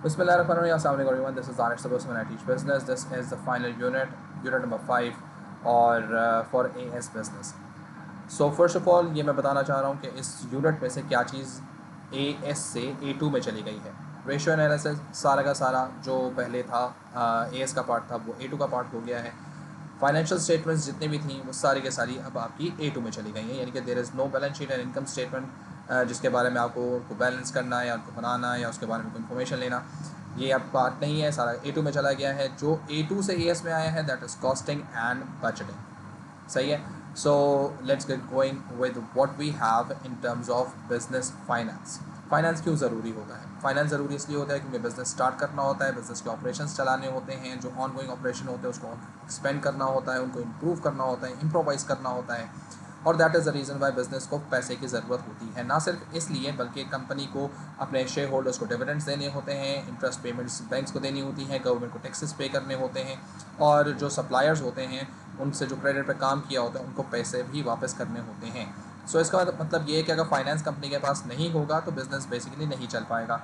Bismillahirrahmanirrahim. Assalamu alaikum everyone. This is Danish Sabos when I teach business. This is the final unit, unit number 5 और for AS business. So first of all ये मैं बताना चाह रहा हूँ कि इस यूनिट में से क्या चीज़ AS से A2 में चली गई है. रेशियो एनालिसिस सारा का सारा जो पहले था AS का पार्ट था वो A2 का पार्ट हो गया है. फाइनेंशियल स्टेटमेंट्स जितनी भी थी वो सारी के सारी अब आपकी A2 में चली गई हैं, यानी कि there is no balance sheet and income statement जिसके बारे में आपको उनको बैलेंस करना है या उनको बनाना है या उसके बारे में कोई इन्फॉर्मेशन लेना, ये अब पार्ट नहीं है, सारा A2 में चला गया है. जो A2 से AS में आया है that is costing and budgeting. सही है. So let's get going with what we have in terms of business finance. Finance क्यों ज़रूरी होता है? फाइनेंस ज़रूरी इसलिए होता है क्योंकि बिज़नेस स्टार्ट करना होता है, बिज़नेस के ऑपरेशंस चलाने होते हैं, जो ऑन गोइंग ऑपरेशन होते हैं उसको एक्सपेंड करना होता है, उनको इम्प्रूव करना होता है, इम्प्रोवाइज़ करना होता है. और that is the reason Y business को पैसे की ज़रूरत होती है. ना सिर्फ इसलिए बल्कि कंपनी को अपने शेयर होल्डर्स को डिविडेंड्स देने होते हैं, इंटरेस्ट पेमेंट्स बैंक्स को देनी होती हैं, गवर्नमेंट को टैक्सेस पे करने होते हैं, और जो सप्लायर्स होते हैं उनसे जो क्रेडिट पे काम किया होता है उनको पैसे भी वापस करने होते हैं. सो इसका मतलब ये है कि अगर फाइनेंस कंपनी के पास नहीं होगा तो बिज़नेस बेसिकली नहीं चल पाएगा.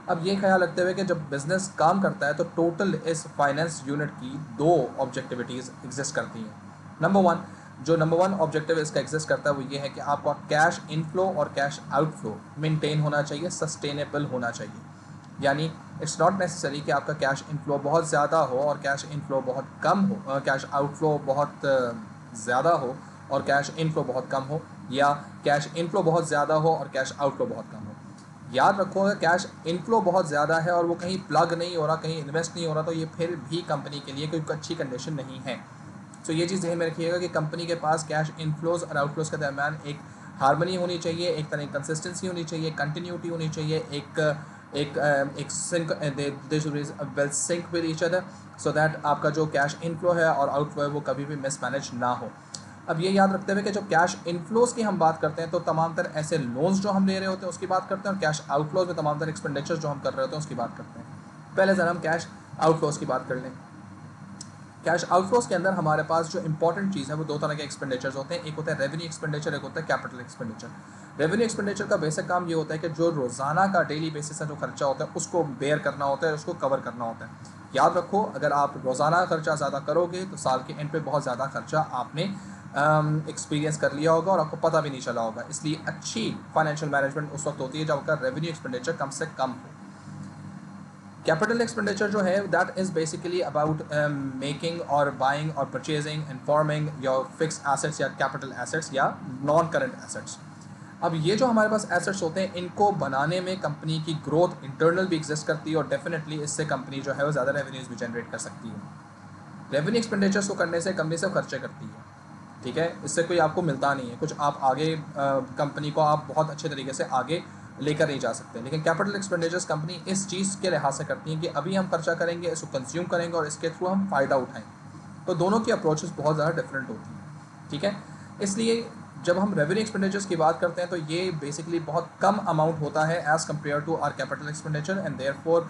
अब ये ख्याल रखते हुए कि जब बिज़नेस काम करता है तो टोटल इस फाइनेंस यूनिट की दो ऑब्जेक्टिविटीज़ एग्जिस्ट करती हैं. नंबर वन ऑब्जेक्टिव इसका एग्जिस्ट करता है वो ये है कि आपका कैश इनफ्लो और कैश आउटफ्लो मेंटेन होना चाहिए, सस्टेनेबल होना चाहिए. यानी इट्स नॉट नेसेसरी कि आपका कैश इनफ्लो बहुत ज़्यादा हो और कैश इनफ्लो बहुत कम हो, कैश आउटफ्लो बहुत ज़्यादा हो और कैश इनफ्लो बहुत कम हो, या कैश इनफ्लो बहुत ज़्यादा हो और कैश आउटफ्लो बहुत कम हो. याद रखो अगर कैश इनफ्लो बहुत ज़्यादा है और वो कहीं प्लग नहीं हो रहा, कहीं इन्वेस्ट नहीं हो रहा, तो ये फिर भी कंपनी के लिए कोई अच्छी कंडीशन नहीं है. तो ये चीज़ ध्यान में रखिएगा कि कंपनी के पास कैश इनफ्लोज और आउटफ्लोज के दरमियान एक हार्मनी होनी चाहिए, एक तरह की कंसिस्टेंसी होनी चाहिए, कंटिन्यूटी होनी चाहिए, एक sync they should be well sync with each other, so that आपका जो कैश इनफ्लो है और आउटफ्लो है वो कभी भी मिसमैनेज ना हो. अब ये याद रखते हुए कि जब कैश इनफ्लोज की हम बात करते हैं तो तमाम तरह ऐसे लोन्स जो हम ले रहे होते हैं उसकी बात करते हैं, और कैश आउटफ्लोज में तमाम तरह एक्सपेंडिचर्स जो हम कर रहे होते हैं उसकी बात करते हैं. पहले ज़रा हम कैश आउटफ्लोज की बात कर लें. कैश आउटफ्लोज के अंदर हमारे पास जो इंपॉर्टेंट चीज़ है वो दो तरह के एक्सपेंडिचर्स होते हैं. एक होता है रेवेन्यू एक्सपेंडिचर, एक होता है कैपिटल एक्सपेंडिचर. रेवेन्यू एक्सपेंडिचर का बेसिक काम ये होता है कि जो रोज़ाना का डेली बेसिस का जो खर्चा होता है उसको बेयर करना होता है, उसको कवर करना होता है. याद रखो अगर आप रोज़ाना खर्चा ज़्यादा करोगे तो साल के एंड पे बहुत ज़्यादा खर्चा आपने एक्सपीरियंस कर लिया होगा और आपको पता भी नहीं चला होगा. इसलिए अच्छी फाइनेंशियल मैनेजमेंट उस वक्त होती है जब आपका रेवेन्यू एक्सपेंडिचर कम से कम हो. कैपिटल एक्सपेंडिचर जो है that is basically about making और बाइंग और purchasing and forming your fix assets या कैपिटल एसेट्स या नॉन करंट एसेट्स. अब ये जो हमारे पास एसेट्स होते हैं इनको बनाने में कंपनी की ग्रोथ इंटरनल भी एग्जिस्ट करती है और डेफिनेटली इससे कंपनी जो है वो ज़्यादा रेवेन्यूज़ भी जनरेट कर सकती है. रेवेन्यू एक्सपेंडिचर्स को करने से कंपनी सिर्फ खर्चे करती है, ठीक है, इससे कोई आपको मिलता नहीं है कुछ. आप आगे कंपनी को आप बहुत अच्छे तरीके से आगे लेकर नहीं जा सकते. लेकिन कैपिटल एक्सपेंडिचर्स कंपनी इस चीज़ के लिहाज से करती हैं कि अभी हम खर्चा करेंगे, इसको कंज्यूम करेंगे और इसके थ्रू हम फ़ायदा उठाएंगे. तो दोनों की अप्रोचेस बहुत ज़्यादा डिफरेंट होती हैं, ठीक है. इसलिए जब हम रेवेन्यू एक्सपेंडिचर्स की बात करते हैं तो ये बेसिकली बहुत कम अमाउंट होता है as compare to our capital expenditure. And therefore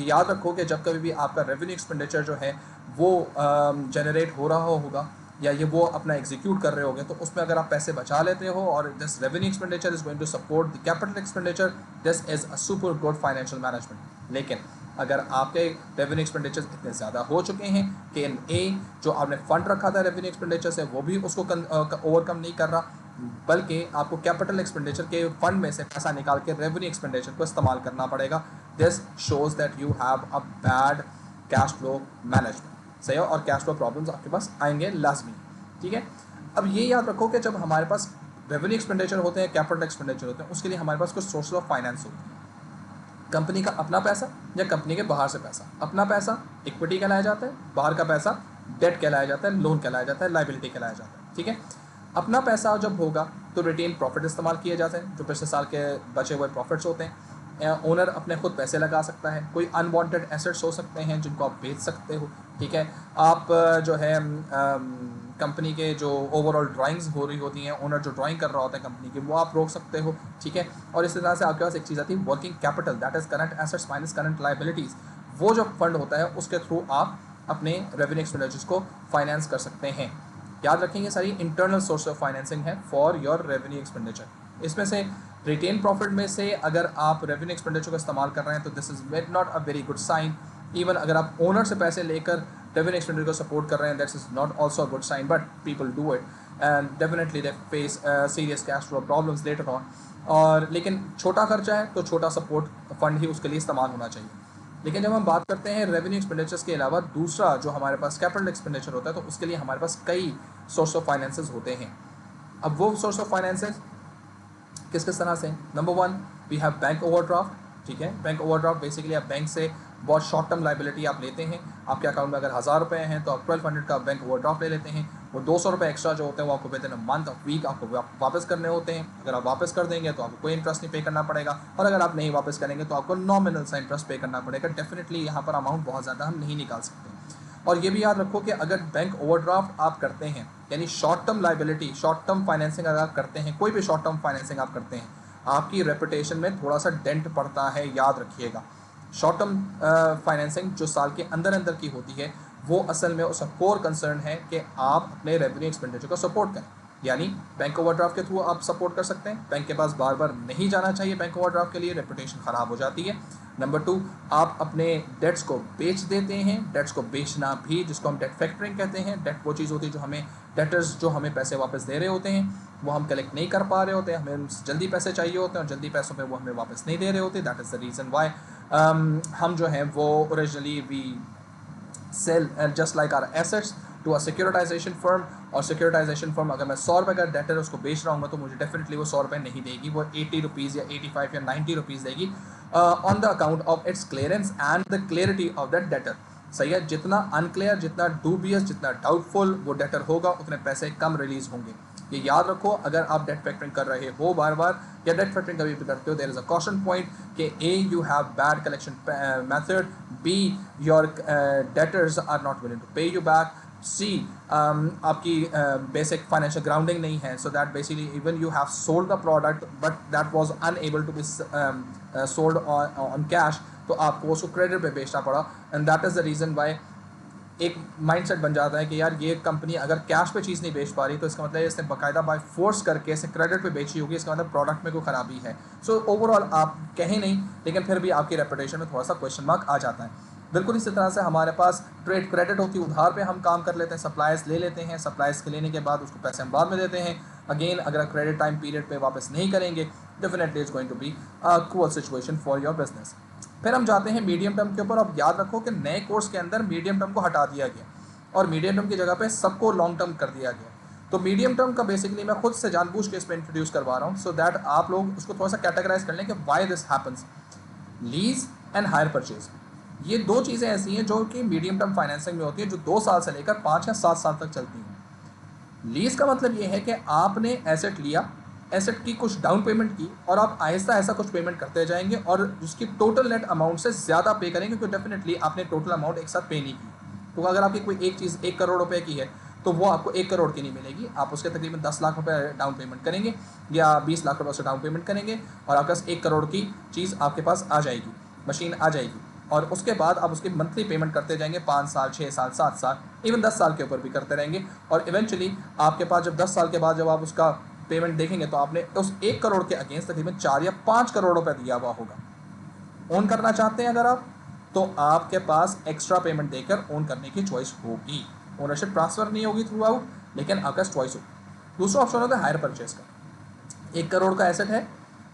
याद रखो कि जब कभी भी आपका रेवेन्यू एक्सपेंडिचर जो है वो जनरेट हो रहा होगा या ये वो अपना एग्जीक्यूट कर रहे होंगे तो उसमें अगर आप पैसे बचा लेते हो और this revenue expenditure is going to support the capital expenditure, this is a super good financial management. लेकिन अगर आपके रेवेन्यू एक्सपेंडिचर इतने ज़्यादा हो चुके हैं कि जो आपने फंड रखा था रेवेन्यू एक्सपेंडिचर से वो भी उसको ओवरकम नहीं कर रहा, बल्कि आपको कैपिटल एक्सपेंडिचर के फंड में से पैसा निकाल के रेवेन्यू एक्सपेंडिचर को इस्तेमाल करना पड़ेगा. This shows that you have a bad cash flow management. सही है, और कैश फ्लो प्रॉब्लम्स आपके पास आएंगे लाजमी, ठीक है. अब ये याद रखो कि जब हमारे पास रेवेन्यू एक्सपेंडिचर होते हैं, कैपिटल एक्सपेंडिचर होते हैं, उसके लिए हमारे पास कुछ सोर्स ऑफ फाइनेंस होते हैं. कंपनी का अपना पैसा या कंपनी के बाहर से पैसा. अपना पैसा इक्विटी कहलाया जाता है, बाहर का पैसा डेट कहलाया जाता है, लोन कहलाया जाता है, लाइबिलिटी कहलाया जाता है, ठीक है. अपना पैसा जब होगा तो रिटेन प्रॉफिट इस्तेमाल किए जाते हैं, जो पिछले साल के बचे हुए प्रॉफिट्स होते हैं. ओनर अपने खुद पैसे लगा सकता है, कोई अनवांटेड एसेट्स हो सकते हैं जिनको आप बेच सकते हो, ठीक है. आप जो है कंपनी के जो ओवरऑल ड्राइंग्स हो रही होती हैं, ओनर जो ड्राइंग कर रहा होता है कंपनी की वो आप रोक सकते हो, ठीक है. और इस तरह से आपके पास एक चीज़ आती है working capital, that is current assets minus current liabilities. वो जो फंड होता है उसके थ्रू आप अपने रेवेन्यू एक्सपेंडिचर्स को फाइनेंस कर सकते हैं. याद रखेंगे सारी इंटरनल सोर्स ऑफ फाइनेंसिंग है फॉर योर रेवेन्यू एक्सपेंडिचर. इसमें से रिटेन प्रॉफिट में से अगर आप रेवेन्यू एक्सपेंडिचर का इस्तेमाल कर रहे हैं तो this is not a very good sign. Even अगर आप ओनर से पैसे लेकर रेवेन्यू एक्सपेंडिचर को सपोर्ट कर रहे हैं, that's is not also a good sign, but people do it and definitely they face serious cash flow problems later on. और लेकिन छोटा खर्चा है तो छोटा सपोर्ट फंड ही उसके लिए इस्तेमाल होना चाहिए। लेकिन जब हम बात करते हैं रेवेन्यू एक्सपेंडिचर्स के अलावा दूसरा जो हमारे पास कैपिटल एक्सपेंडिचर होता है, तो उसके लिए हमारे पास कई सोर्स ऑफ फाइनेंसेस होते हैं। अब वो सोर्स ऑफ फाइनेंसेस किस किस तरह से? Number one, we have bank overdraft. ठीक है, बैंक ओवरड्राफ्ट बेसिकली आप बैंक से बहुत शॉर्ट टर्म लाइबिलिटी आप लेते हैं। आपके अकाउंट में अगर 1000 रुपये हैं तो आप 1200 का बैंक ओवरड्राफ्ट ले लेते हैं। वो 200 रुपये एक्स्ट्रा जो होते हैं वो आपको within a month of week आपको वापस करने होते हैं। अगर आप वापस कर देंगे तो आपको कोई इंटरेस्ट नहीं पे करना पड़ेगा, और अगर आप नहीं वापस करेंगे तो आपको नॉमिनल सा इंटरेस्ट पे करना पड़ेगा। डेफिनेटली यहाँ पर अमाउंट बहुत ज़्यादा हम नहीं निकाल सकते। और ये भी याद रखो कि अगर बैंक ओवरड्राफ्ट आप करते हैं, यानी short term liability, short term financing अगर आप करते हैं, कोई भी शॉर्ट टर्म फाइनेंसिंग आप करते हैं, आपकी रेपुटेशन में थोड़ा सा डेंट पड़ता है, याद रखिएगा। शॉर्ट टर्म फाइनेंसिंग जो साल के अंदर अंदर की होती है, वो असल में उसका कोर कंसर्न है कि आप अपने रेवेन्यू एक्सपेंडिचर को सपोर्ट करें। यानी बैंक ओवरड्राफ्ट के थ्रू आप सपोर्ट कर सकते हैं। बैंक के पास बार बार नहीं जाना चाहिए बैंक ओवरड्राफ्ट के लिए, रेपुटेशन ख़राब हो जाती है। नंबर टू, आप अपने डेट्स को बेच देते हैं। डेट्स को बेचना भी, जिसको हम डेट फैक्टरिंग कहते हैं, डेट वो चीज़ होती है जो हमें डेटर्स जो हमें पैसे वापस दे रहे होते हैं, वो हम कलेक्ट नहीं कर पा रहे होते, हमें जल्दी पैसे चाहिए होते हैं और जल्दी पैसों पे वो हमें वापस नहीं दे रहे होते। That is the reason why हम जो हैं वो originally we sell just like our assets to a securitization firm. और सिक्योरिटाइजेशन फर्म अगर मैं 100 रुपये का डेटर उसको बेच रहा हूँ तो मुझे डेफिनेटली वो 100 रुपये नहीं देगी, वो 80 रुपीज़ या 85 या 90 रुपीज़ देगी on the account of its clearance and the clarity of that debtor. सही है, जितना अनक्लियर, जितना डूबियस, जितना डाउटफुल वो डेटर होगा, उतने पैसे कम रिलीज़ होंगे। ये याद रखो। अगर आप डेट फैक्टरिंग कर रहे हो बार बार, या डेट फैक्टरिंग कभी भी करते हो, there is a caution point कि a you have bad collection method, b your debtors are not willing to pay you back, c आपकी बेसिक फाइनेंशियल ग्राउंडिंग नहीं है, so that basically even you have sold the product but that was unable to be sold on cash, तो आपको उसको credit पे बेचना पड़ा। And that is the reason why एक माइंडसेट बन जाता है कि यार ये कंपनी अगर कैश पे चीज़ नहीं बेच पा रही तो इसका मतलब इसने बाकायदा बाय फोर्स करके इसे क्रेडिट पे बेची होगी, इसका मतलब प्रोडक्ट में कोई ख़राबी है। सो ओवरऑल आप कहें नहीं, लेकिन फिर भी आपकी रेपुटेशन में थोड़ा सा क्वेश्चन मार्क आ जाता है। बिल्कुल इसी तरह से हमारे पास ट्रेड क्रेडिट होती है, उधार पे हम काम कर लेते हैं, सप्लाइज ले लेते हैं, सप्लाइज के लेने के बाद उसको पैसे हम बाद में देते हैं। अगेन अगर क्रेडिट टाइम पीरियड पे वापस नहीं करेंगे, definitely it's going to be a cruel situation for your business. फिर हम जाते हैं मीडियम टर्म के ऊपर। अब याद रखो कि नए कोर्स के अंदर मीडियम टर्म को हटा दिया गया और मीडियम टर्म की जगह पे सबको लॉन्ग टर्म कर दिया गया। तो मीडियम टर्म का बेसिकली मैं खुद से जानबूझ के इसमें इंट्रोड्यूस करवा रहा हूँ, सो दैट आप लोग उसको थोड़ा सा कैटेगराइज कर लें कि why this happens. Lease and hire purchase, ये दो चीज़ें ऐसी हैं जो कि मीडियम टर्म फाइनेंसिंग में होती है, जो 2 साल से लेकर 5 या 7 साल तक चलती हैं। लीज का मतलब ये है कि आपने एसेट लिया, एसेट की कुछ डाउन पेमेंट की और आप आहिस्ता आहिस्ता कुछ पेमेंट करते जाएंगे और उसकी टोटल नेट अमाउंट से ज़्यादा पे करेंगे, क्योंकि डेफिनेटली आपने टोटल अमाउंट एक साथ पे नहीं की। तो अगर आपकी कोई एक चीज़ 1 करोड़ रुपए की है तो वो आपको 1 करोड़ की नहीं मिलेगी, आप उसके तकरीबन 10 लाख रुपए डाउन पेमेंट करेंगे या 20 लाख रुपए से डाउन पेमेंट करेंगे और आपके पास 1 करोड़ की चीज़ आपके पास आ जाएगी, मशीन आ जाएगी। और उसके बाद आप उसकी मंथली पेमेंट करते जाएंगे, 5 साल, 6 साल, 7 साल, इवन 10 साल के ऊपर भी करते रहेंगे। और इवेंचुअली आपके पास जब 10 साल के बाद जब आप उसका पेमेंट देखेंगे तो आपने उस 1 करोड़ के अगेंस्ट तकरीबन 4 या 5 करोड़ रुपए दिया हुआ होगा। ओन करना चाहते हैं अगर आप, तो आपके पास एक्स्ट्रा पेमेंट देकर ओन करने की चॉइस होगी। ओनरशिप ट्रांसफर नहीं होगी थ्रू आउट, लेकिन आपका चॉइस होगी। दूसरा ऑप्शन होता है हायर परचेज का। 1 करोड़ का एसेट है,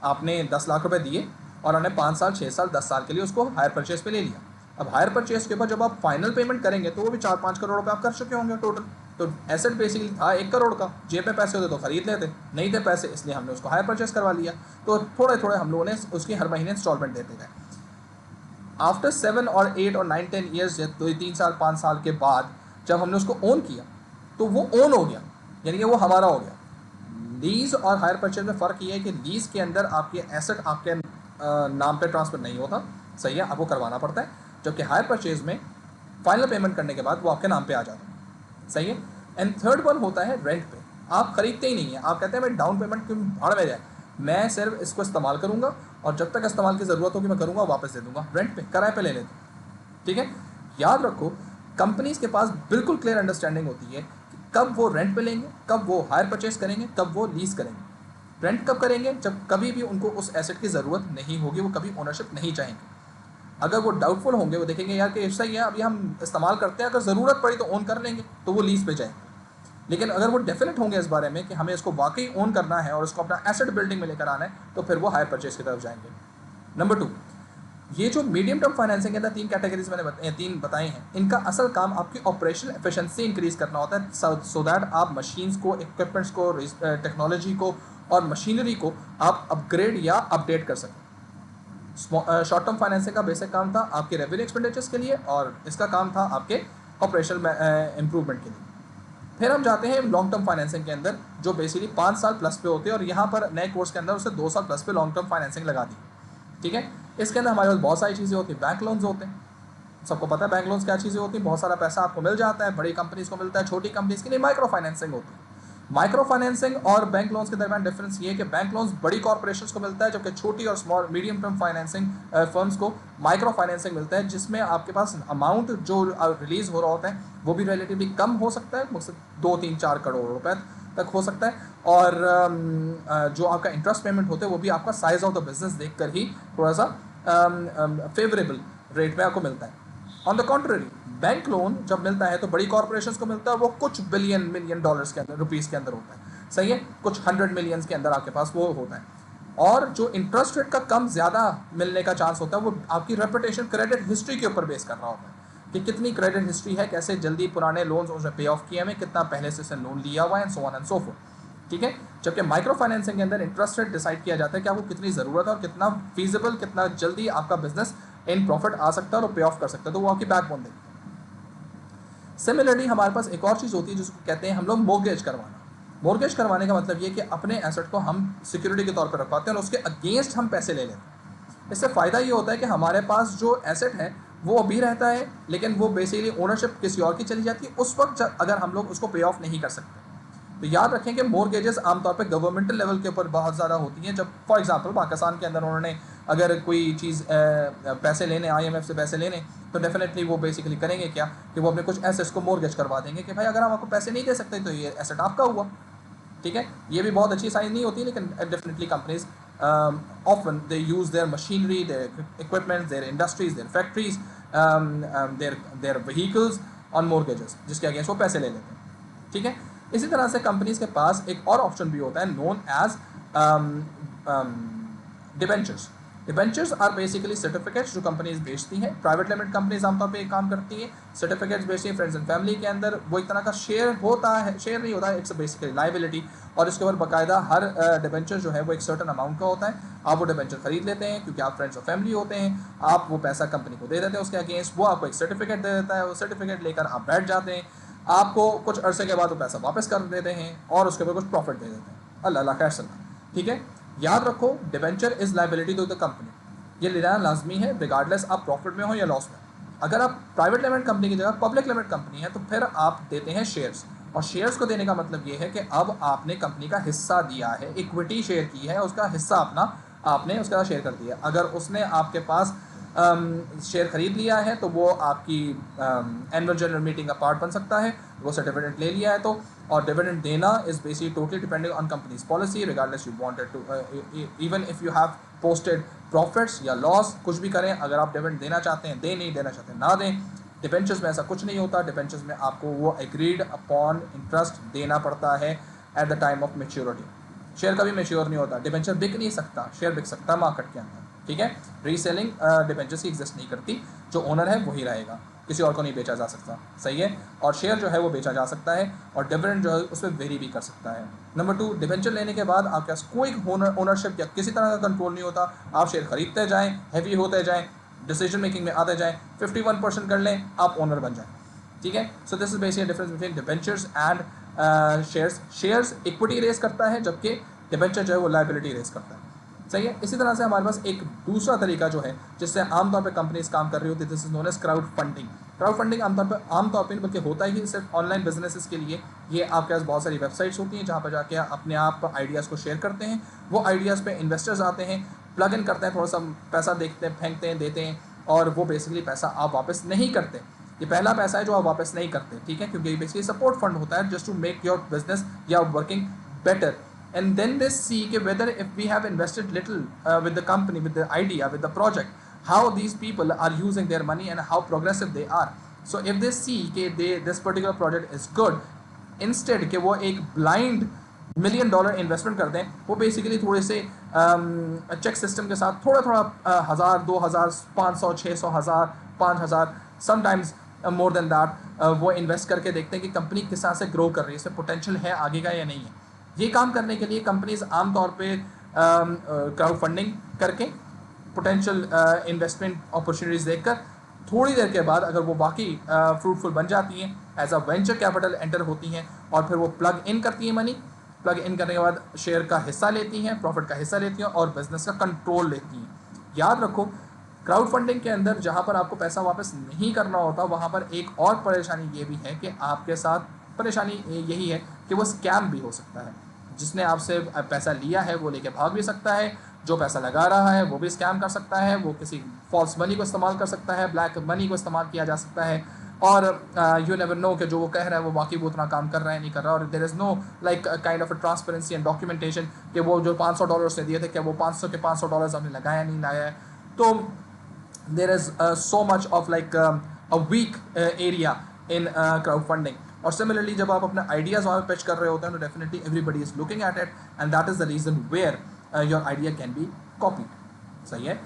आपने 10 लाख रुपए दिए और हमने 5 साल, 6 साल, 10 साल के लिए उसको हायर परचेज पे ले लिया। अब हायर परचेज के ऊपर जब आप फाइनल पेमेंट करेंगे तो वो भी 4-5 करोड़ रुपये आप कर चुके होंगे टोटल। तो एसेट बेसिकली था 1 करोड़ का, जेब में पैसे होते तो खरीद लेते, नहीं थे पैसे इसलिए हमने उसको हायर परचेज करवा लिया। तो थोड़े थोड़े हम लोगों ने उसकी हर महीने इंस्टॉलमेंट देते गए। आफ्टर 7 और 8 और 9, 10 ईयर्स, 3 साल 5 साल के बाद जब हमने उसको ओन किया तो वो ओन हो गया, यानी कि वो हमारा हो गया। लीज और हायर परचेज में फ़र्क ये है कि लीज के अंदर आपके एसेट आपके नाम पे ट्रांसफ़र नहीं होता, सही है, आपको करवाना पड़ता है। जबकि हायर परचेज में फाइनल पेमेंट करने के बाद वो आपके नाम पे आ जाता है, सही है। एंड थर्ड वन होता है रेंट पे। आप खरीदते ही नहीं है, आप कहते हैं मैं डाउन पेमेंट क्यों भाड़ में जाए, मैं सिर्फ इसको इस्तेमाल करूँगा और जब तक इस्तेमाल की ज़रूरत होगी मैं करूँगा, वापस दे दूँगा, रेंट पे, किराए पे ले लेते हैं। ठीक है, याद रखो कंपनीज़ के पास बिल्कुल क्लियर अंडरस्टैंडिंग होती है कि कब वो रेंट पे लेंगे, कब वो हायर परचेज करेंगे, कब वो लीज़ करेंगे। रेंट कब करेंगे? जब कभी भी उनको उस एसेट की ज़रूरत नहीं होगी, वो कभी ओनरशिप नहीं चाहेंगे। अगर वो डाउटफुल होंगे, वो देखेंगे यार कि सही है अभी हम इस्तेमाल करते हैं, अगर ज़रूरत पड़ी तो ओन कर लेंगे, तो वो लीज़ पे जाएंगे। लेकिन अगर वो डेफिनेट होंगे इस बारे में कि हमें इसको वाकई ओन करना है और इसको अपना एसेट बिल्डिंग में लेकर आना है, तो फिर वो हायर परचेज की तरफ जाएंगे। नंबर 2, ये जो मीडियम टर्म फाइनेंसिंग के अंदर 3 कैटेगरीज मैंने 3 बताई हैं, इनका असल काम आपकी ऑपरेशनल एफिशिएंसी इंक्रीज करना होता है, सो दैट आप मशीन्स को, इक्विपमेंट्स को, टेक्नोलॉजी को और मशीनरी को आप अपग्रेड या अपडेट कर सकें। शॉर्ट टर्म फाइनेंसिंग का बेसिक काम था आपके रेवेन्यू एक्सपेंडिचर्स के लिए, और इसका काम था आपके ऑपरेशनल इम्प्रूवमेंट के लिए। फिर हम जाते हैं लॉन्ग टर्म फाइनेंसिंग के अंदर, जो बेसिकली 5 साल प्लस पे होते हैं, और यहाँ पर नए कोर्स के अंदर उसे 2 साल प्लस पे लॉन्ग टर्म फाइनेंसिंग लगा दी। ठीक है, इसके अंदर हमारे पास बहुत सारी चीज़ें होती हैं। बैंक लोन्स होते हैं, सबको पता है बैंक लोन्स क्या चीज़ें होती हैं। बहुत सारा पैसा आपको मिल जाता है, बड़ी कंपनीज को मिलता है, छोटी कंपनीज के लिए माइक्रो फाइनेंसिंग होती है। माइक्रो फाइनेंसिंग और बैंक लोन्स के दरमियान डिफरेंस ये है कि बैंक लोन्स बड़ी कॉर्पोरेशंस को मिलता है, जबकि छोटी और small medium term financing firms को माइक्रो फाइनेंसिंग मिलता है, जिसमें आपके पास अमाउंट जो रिलीज हो रहा होता है वो भी रिलेटिवली कम हो सकता है, मुझसे 2-3-4 करोड़ रुपए तक हो सकता है, और जो आपका इंटरेस्ट पेमेंट होता है वो भी आपका साइज ऑफ द बिजनेस देखकर ही थोड़ा सा फेवरेबल रेट में आपको मिलता है। On the contrary, bank loan जब मिलता है तो बड़ी कॉर्पोरेशंस को मिलता है, वो कुछ मिलियन डॉलर्स के अंदर, रुपीस के अंदर होता है, सही है, कुछ 100 मिलियंस के अंदर आपके पास वो होता है। और जो इंटरेस्ट रेट का कम ज़्यादा मिलने का चांस होता है वो आपकी रेपुटेशन, क्रेडिट हिस्ट्री के ऊपर बेस कर रहा होता है कि कितनी क्रेडिट हिस्ट्री है, कैसे जल्दी पुराने लोन्स उसने पे ऑफ किए हमें, कितना पहले से लोन लिया हुआ है, and so on and so fourth. ठीक है, जबकि माइक्रो फाइनेंसिंग के अंदर इंटरेस्ट रेट डिसाइड किया जाता है कि आपको कितनी ज़रूरत है और कितना फीजिबल, कितना जल्दी आपका बिजनेस इन प्रॉफिट आ सकता है और पे ऑफ कर सकता है, तो वो आपकी बैकबोन देगी। सिमिलरली हमारे पास एक और चीज़ होती है जिसको कहते हैं हम लोग मोर्गेज करवाना। मोर्गेज करवाने का मतलब ये कि अपने एसेट को हम सिक्योरिटी के तौर पर रखवाते हैं और उसके अगेंस्ट हम पैसे ले लेते हैं। इससे फ़ायदा ये होता है कि हमारे पास जो एसेट है वो अभी रहता है, लेकिन वो बेसिकली ओनरशिप किसी और की चली जाती है उस वक्त अगर हम लोग उसको पे ऑफ नहीं कर सकते। तो याद रखें कि मोर्गेजेस आमतौर पर गवर्नमेंटल लेवल के ऊपर बहुत ज़्यादा होती हैं। जब फॉर एग्जांपल पाकिस्तान के अंदर उन्होंने अगर कोई चीज़ पैसे लेने, IMF से पैसे लेने, तो डेफिनेटली वो बेसिकली करेंगे क्या कि वो अपने कुछ एसेट्स को मोर्गेज करवा देंगे कि भाई अगर हम आपको पैसे नहीं दे सकते तो ये एसेट आपका हुआ। ठीक है, ये भी बहुत अच्छी साइन नहीं होती, लेकिन definitely companies often they use their machinery, their equipment, their industries, their factories, their vehicles on mortgages, जिसके अगेंस्ट वो पैसे ले लेते हैं। ठीक है, इसी तरह से कंपनीज के पास एक और ऑप्शन भी होता है known as debentures. Debentures are basically certificates जो कंपनीज बेचती हैं। प्राइवेट लिमिटेड कंपनीज आमतौर पे एक काम करती है, सर्टिफिकेट्स बेचती हैं फ्रेंड्स एंड फैमिली के अंदर। वो एक तरह का शेयर होता है, शेयर नहीं होता है, इट्स बेसिकली लाइबिलिटी, और इसके ऊपर बाकायदा हर डिबेंचर जो है वो एक सर्टन अमाउंट का होता है। आप वो डिबेंचर खरीद लेते हैं क्योंकि आप फ्रेंड्स और फैमिली होते हैं, आप वो पैसा कंपनी को दे देते हैं उसके अगेंस्ट, वो आपको एक सर्टिफिकेट दे देता है, वो सर्टिफिकेट लेकर आप बैठ जाते हैं, आपको कुछ अरसे के बाद वो पैसा वापस कर देते हैं और उसके ऊपर कुछ प्रॉफिट दे देते हैं। अल्लाह खैर सल्ला। ठीक है, याद रखो debenture is liability to the company, ये लेना लाजमी है रिगार्डलेस आप प्रॉफिट में हो या लॉस में। अगर आप प्राइवेट लिमिटेड कंपनी की जगह पब्लिक लिमिटेड कंपनी है तो फिर आप देते हैं शेयर्स, और शेयर्स को देने का मतलब ये है कि अब आपने कंपनी का हिस्सा दिया है, इक्विटी शेयर की है, उसका हिस्सा अपना आपने उसका शेयर कर दिया। अगर उसने आपके पास शेयर खरीद लिया है तो वो आपकी एनुअल जनरल मीटिंग का पार्ट बन सकता है, वो सर्टिफिकेट ले लिया है तो। और डिविडेंड देना is basically totally depending on companies policy, regardless you wanted to, even if you have posted profits या लॉस, कुछ भी करें, अगर आप डिविडेंड देना चाहते हैं दें, नहीं देना चाहते हैं ना दें। डिबेंचर्स में ऐसा कुछ नहीं होता, डिबेंचर्स में आपको वो एग्रीड अपॉन इंटरेस्ट देना पड़ता है at the time of maturity. Share कभी मेच्योर नहीं होता, डिबेंचर बिक नहीं सकता, शेयर बिक सकता है मार्केट के अंदर। ठीक है, रीसेलिंग डिबेंचर्स की एग्जिस्ट नहीं करती, जो ओनर है वही रहेगा, किसी और को नहीं बेचा जा सकता, सही है। और शेयर जो है वो बेचा जा सकता है, और डिविडेंड जो है उसमें वेरी भी कर सकता है। नंबर 2, डिबेंचर लेने के बाद आपके पास कोई ओनरशिप या किसी तरह का कंट्रोल नहीं होता, आप शेयर खरीदते जाएँ, हैवी होते जाएँ, डिसीजन मेकिंग में आते जाएँ, 51% कर लें, आप ओनर बन जाएँ। ठीक है, so this is basically difference between debentures and shares. Shares equity raise करता है, जबकि डिबेंचर जो है वो लायबिलिटी रेस करता है, सही है। इसी तरह से हमारे पास एक दूसरा तरीका जो है जिससे आमतौर पे कंपनीज काम कर रही होती है, this is known as crowd funding. Crowd funding आमतौर पे बल्कि होता ही सिर्फ ऑनलाइन बिजनेसेस के लिए। ये आपके पास बहुत सारी वेबसाइट्स होती हैं जहाँ पर जाके अपने आप आइडियाज़ को शेयर करते हैं, वो आइडियाज़ पे इन्वेस्टर्स आते हैं, प्लग इन करते हैं, थोड़ा सा पैसा देखते हैं, फेंकते हैं, देते हैं, और वो बेसिकली पैसा आप वापस नहीं करते। ये पहला पैसा है जो आप वापस नहीं करते, ठीक है, क्योंकि ये बेसिकली सपोर्ट फंड होता है just to make your business या working better. and then they see कि whether if we have invested little with the company, with the idea, with the project, how these people are using their money and how progressive they are. So if they see कि this particular project is good, instead कि वो एक blind $1 million investment कर दें, वो basically थोड़े से check system के साथ थोड़ा थोड़ा 1000, 2000, 500, 600, 1000, 5000, समटाइम्स मोर देन दैट वो इन्वेस्ट करके देखते हैं कि कंपनी किस तरह से ग्रो कर रही है, इसमें पोटेंशियल है आगे का या नहीं है. ये काम करने के लिए कंपनीज आमतौर पे क्राउड फंडिंग करके पोटेंशियल इन्वेस्टमेंट अपॉर्चुनिटीज़ देखकर थोड़ी देर के बाद अगर वो बाकी फ्रूटफुल बन जाती हैं, as a venture capital enter होती हैं और फिर वो प्लग इन करती हैं मनी. प्लग इन करने के बाद शेयर का हिस्सा लेती हैं, प्रॉफिट का हिस्सा लेती हैं और बिजनेस का कंट्रोल लेती हैं. याद रखो, क्राउड फंडिंग के अंदर जहाँ पर आपको पैसा वापस नहीं करना होता, वहाँ पर एक और परेशानी ये भी है कि आपके साथ परेशानी यही है कि वो स्कैम भी हो सकता है. जिसने आपसे पैसा लिया है वो लेके भाग भी सकता है, जो पैसा लगा रहा है वो भी स्कैम कर सकता है, वो किसी फॉल्स मनी को इस्तेमाल कर सकता है, ब्लैक मनी को इस्तेमाल किया जा सकता है, और यू नेवर नो कि जो वो कह रहा है वो बाकी वो उतना काम कर रहा है नहीं कर रहा. और there is no like kind of a transparency and documentation कि वो जो $500 उसने दिए थे क्या वो 500 के $500 हमने लगाया नहीं लाया है. तो there is so much of like a weak area in crowd funding. और सिमिलरली जब आप अपने आइडियाज़ वहाँ पे पिच कर रहे होते हैं तो definitely everybody is looking at it and that is the reason where your idea can be copied. सही है.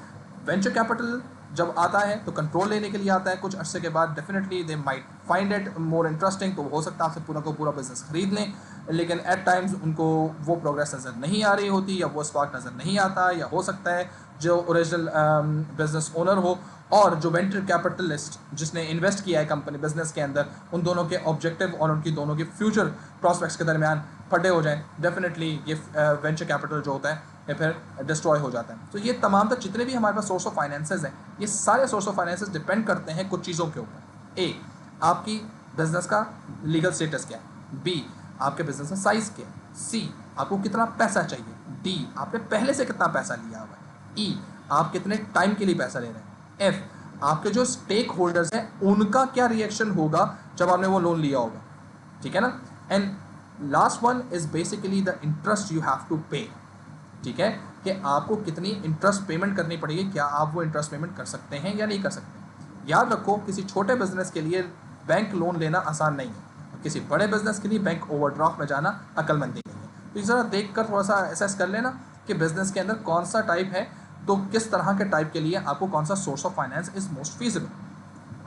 वेंचर कैपिटल जब आता है तो कंट्रोल लेने के लिए आता है. कुछ अरसे के बाद definitely they might find it more interesting, तो हो सकता है आपसे पूरा को पूरा बिजनेस खरीद लें, लेकिन एट टाइम्स उनको वो प्रोग्रेस नज़र नहीं आ रही होती या वो स्पार्क नज़र नहीं आता, या हो सकता है जो ओरिजिनल बिजनेस ओनर हो और जो वेंचर कैपिटलिस्ट जिसने इन्वेस्ट किया है कंपनी बिजनेस के अंदर, उन दोनों के ऑब्जेक्टिव और उनकी दोनों के फ्यूचर प्रॉस्पेक्ट्स के दरमियान फटे हो जाएं, डेफिनेटली ये वेंचर कैपिटल जो होता है या फिर डिस्ट्रॉय हो जाता है. तो ये तमाम तक जितने भी हमारे पास सोर्स ऑफ फाइनेंसेस हैं, ये सारे सोर्स ऑफ फाइनेंसेस डिपेंड करते हैं कुछ चीज़ों के ऊपर. ए, आपकी बिजनेस का लीगल स्टेटस क्या है. बी, आपके बिजनेस का साइज़ क्या है. सी, आपको कितना पैसा चाहिए. डी, आपने पहले से कितना पैसा लिया हुआ है. ई, आप कितने टाइम के लिए पैसा ले रहे हैं. एफ, आपके जो स्टेक होल्डर्स हैं उनका क्या रिएक्शन होगा जब आपने वो लोन लिया होगा. ठीक है ना. And last one is basically the interest you have to pay. ठीक है, कि आपको कितनी इंटरेस्ट पेमेंट करनी पड़ेगी, क्या आप वो इंटरेस्ट पेमेंट कर सकते हैं या नहीं कर सकते. याद रखो, किसी छोटे बिजनेस के लिए बैंक लोन लेना आसान नहीं है, किसी बड़े बिजनेस के लिए बैंक ओवरड्राफ्ट में जाना अक्लमंदी नहीं है. तो इस तरह देख कर थोड़ा सा असेस कर लेना कि बिजनेस के अंदर कौन सा टाइप है, तो किस तरह के टाइप के लिए आपको कौन सा source of finance is most feasible.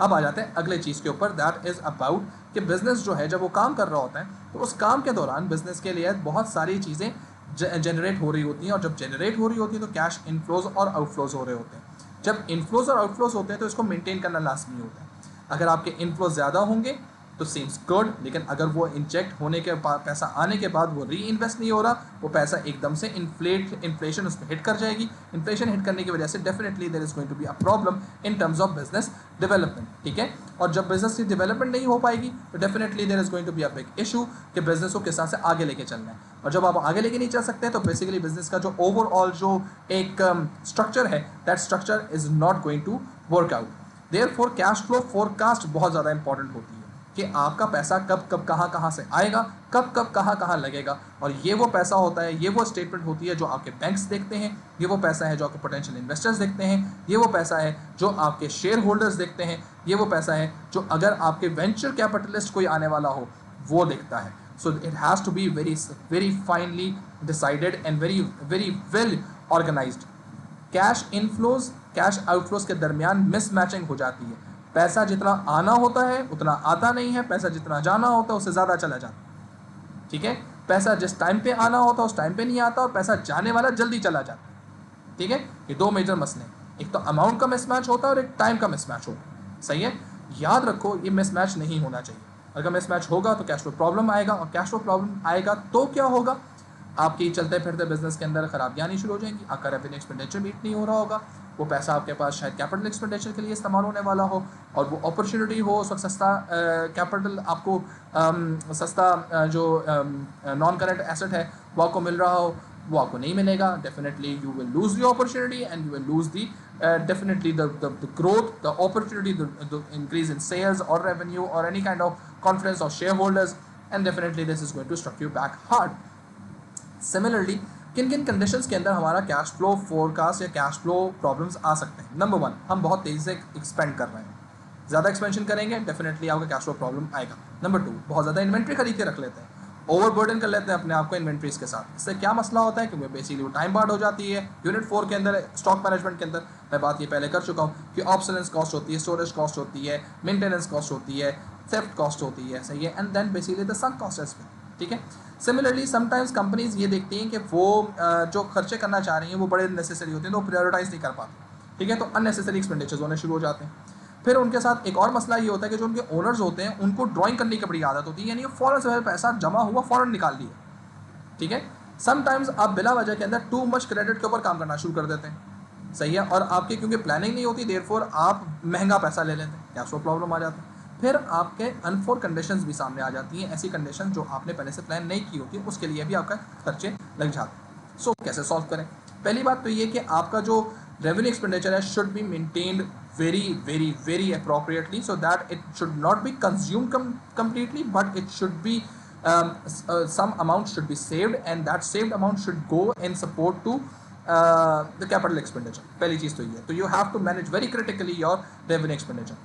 अब आ जाते हैं अगले चीज़ के ऊपर, दैट इज़ अबाउट कि बिजनेस जो है जब वो काम कर रहा होता है तो उस काम के दौरान बिजनेस के लिए बहुत सारी चीज़ें जनरेट हो रही होती हैं, और जब जनरेट हो रही होती है तो कैश इनफ्लोज और आउटफ्लोज हो रहे होते हैं. जब इनफ्लोज और आउटफ्लोज होते हैं तो इसको मेंटेन करना लाजमी होता है. अगर आपके इनफ्लोज ज़्यादा होंगे तो सीम्स गुड, लेकिन अगर वो इंजेक्ट होने के बाद पैसा आने के बाद वो री इन्वेस्ट नहीं हो रहा, वो पैसा एकदम से इन्फ्लेशन उस पर हिट कर जाएगी. इन्फ्लेशन हिट करने की वजह से definitely there is going to be a problem in terms of business development. ठीक है. और जब बिजनेस की डेवलपमेंट नहीं हो पाएगी तो definitely there is going to be a big issue कि बिजनेस को किस तरह से आगे लेके चलना है. और जब आप आगे लेके नहीं चल सकते हैं तो बेसिकली बिजनेस का जो ओवरऑल जो एक स्ट्रक्चर है, that structure is not going to work out. Therefore cash flow forecast बहुत ज़्यादा इंपॉर्टेंट होती है कि आपका पैसा कब कब कहाँ से आएगा, कब कब कहाँ लगेगा. और ये वो पैसा होता है, ये वो स्टेटमेंट होती है जो आपके बैंक्स देखते हैं, ये वो पैसा है जो आपके पोटेंशियल इन्वेस्टर्स देखते हैं, ये वो पैसा है जो आपके शेयर होल्डर्स देखते हैं, ये वो पैसा है जो अगर आपके वेंचर कैपिटलिस्ट कोई आने वाला हो वो देखता है. So it has to be very finely decided and very well organised. Cash inflows cash outflows के दरमियान मिसमैचिंग हो जाती है. पैसा जितना आना होता है उतना आता नहीं है, पैसा जितना जाना होता है उससे ज़्यादा चला जाता है. ठीक है. पैसा जिस टाइम पे आना होता है उस टाइम पे नहीं आता, और पैसा जाने वाला जल्दी चला जाता है. ठीक है. ये दो मेजर मसले हैं, एक तो अमाउंट का मिसमैच होता है और एक टाइम का मिसमैच होता है. सही है. याद रखो, ये मिसमैच नहीं होना चाहिए. अगर मिसमैच होगा तो कैश फ्लो प्रॉब्लम आएगा, और कैश फ्लो प्रॉब्लम आएगा तो क्या होगा, आपकी चलते फिरते बिजनेस के अंदर खराबियाँ आनी शुरू हो जाएंगी. आपका रेवेन्यू एक्सपेंडिचर मीट नहीं हो रहा होगा, वो पैसा आपके पास शायद कैपिटल एक्सपेंडिचर के लिए इस्तेमाल होने वाला हो, और वो अपॉर्चुनिटी हो उस वक्त सस्ता कैपिटल आपको सस्ता जो नॉन करंट एसेट है वो आपको मिल रहा हो, वो आपको नहीं मिलेगा. Definitely you will lose the opportunity and you will lose the definitely the growth, the opportunity, the increase in sales or revenue or any kind of confidence of shareholders, and definitely this is going to struck you back hard. Similarly किन किन conditions के अंदर हमारा cash flow forecast या cash flow problems आ सकते हैं? Number 1, हम बहुत तेज़ी से एक्सपेंड कर रहे हैं, ज़्यादा एक्सपेंशन करेंगे डेफिनेटली आपका कैश फ्लो प्रॉब्लम आएगा। नंबर 2, बहुत ज़्यादा इन्वेंट्री खरीद के रख लेते हैं, ओवरबर्डन कर लेते हैं अपने आप को इन्वेंट्रीज के साथ। इससे क्या मसला होता है कि बेसिकली वो टाइम बार्ड हो जाती है। यूनिट 4 के अंदर स्टॉक मैनेजमेंट के अंदर मैं बात ये पहले कर चुका हूँ कि ऑब्सोलेंस कॉस्ट होती है, स्टोरेज कॉस्ट होती है, मेंटेनेंस कॉस्ट होती है, थेफ्ट कॉस्ट होती है, सही है, एंड देन बेसिकली द सक कॉस्ट एज वेल, ठीक है। सिमिलरली समटाइम्स कंपनीज ये देखती हैं कि वो जो खर्चे करना चाह रही हैं वो बड़े नेसेसरी होते हैं, तो वो प्रायोरिटाइज नहीं कर पाते, ठीक है, तो अननेसेसरी एक्सपेंडिचर्स होने शुरू हो जाते हैं। फिर उनके साथ एक और मसला ये होता है कि जो उनके ओनर्स होते हैं उनको ड्राइंग करने की बड़ी आदत होती है, यानी फ़ौरन से पैसा जमा हुआ फ़ौरन निकाल लिया, ठीक है। समटाइम्स आप बिला वजह के अंदर टू मच क्रेडिट के ऊपर काम करना शुरू कर देते हैं, सही है, और आपकी क्योंकि प्लानिंग नहीं होती देयरफॉर आप महंगा पैसा ले लेते हैं, कैश फ्लो प्रॉब्लम आ जाता है। फिर आपके अनफोर कंडीशंस भी सामने आ जाती हैं, ऐसी कंडीशन जो आपने पहले से प्लान नहीं की होती, उसके लिए भी आपका खर्चे लग जाते हैं। सो कैसे सॉल्व करें? पहली बात तो ये कि आपका जो रेवेन्यू एक्सपेंडिचर है should be maintained very very very appropriately, so that it should not be consumed completely, but it should be some amount should be saved, and that saved amount should go in support to the capital expenditure. पहली चीज़ तो ये है, तो you have to manage very critically your revenue expenditure.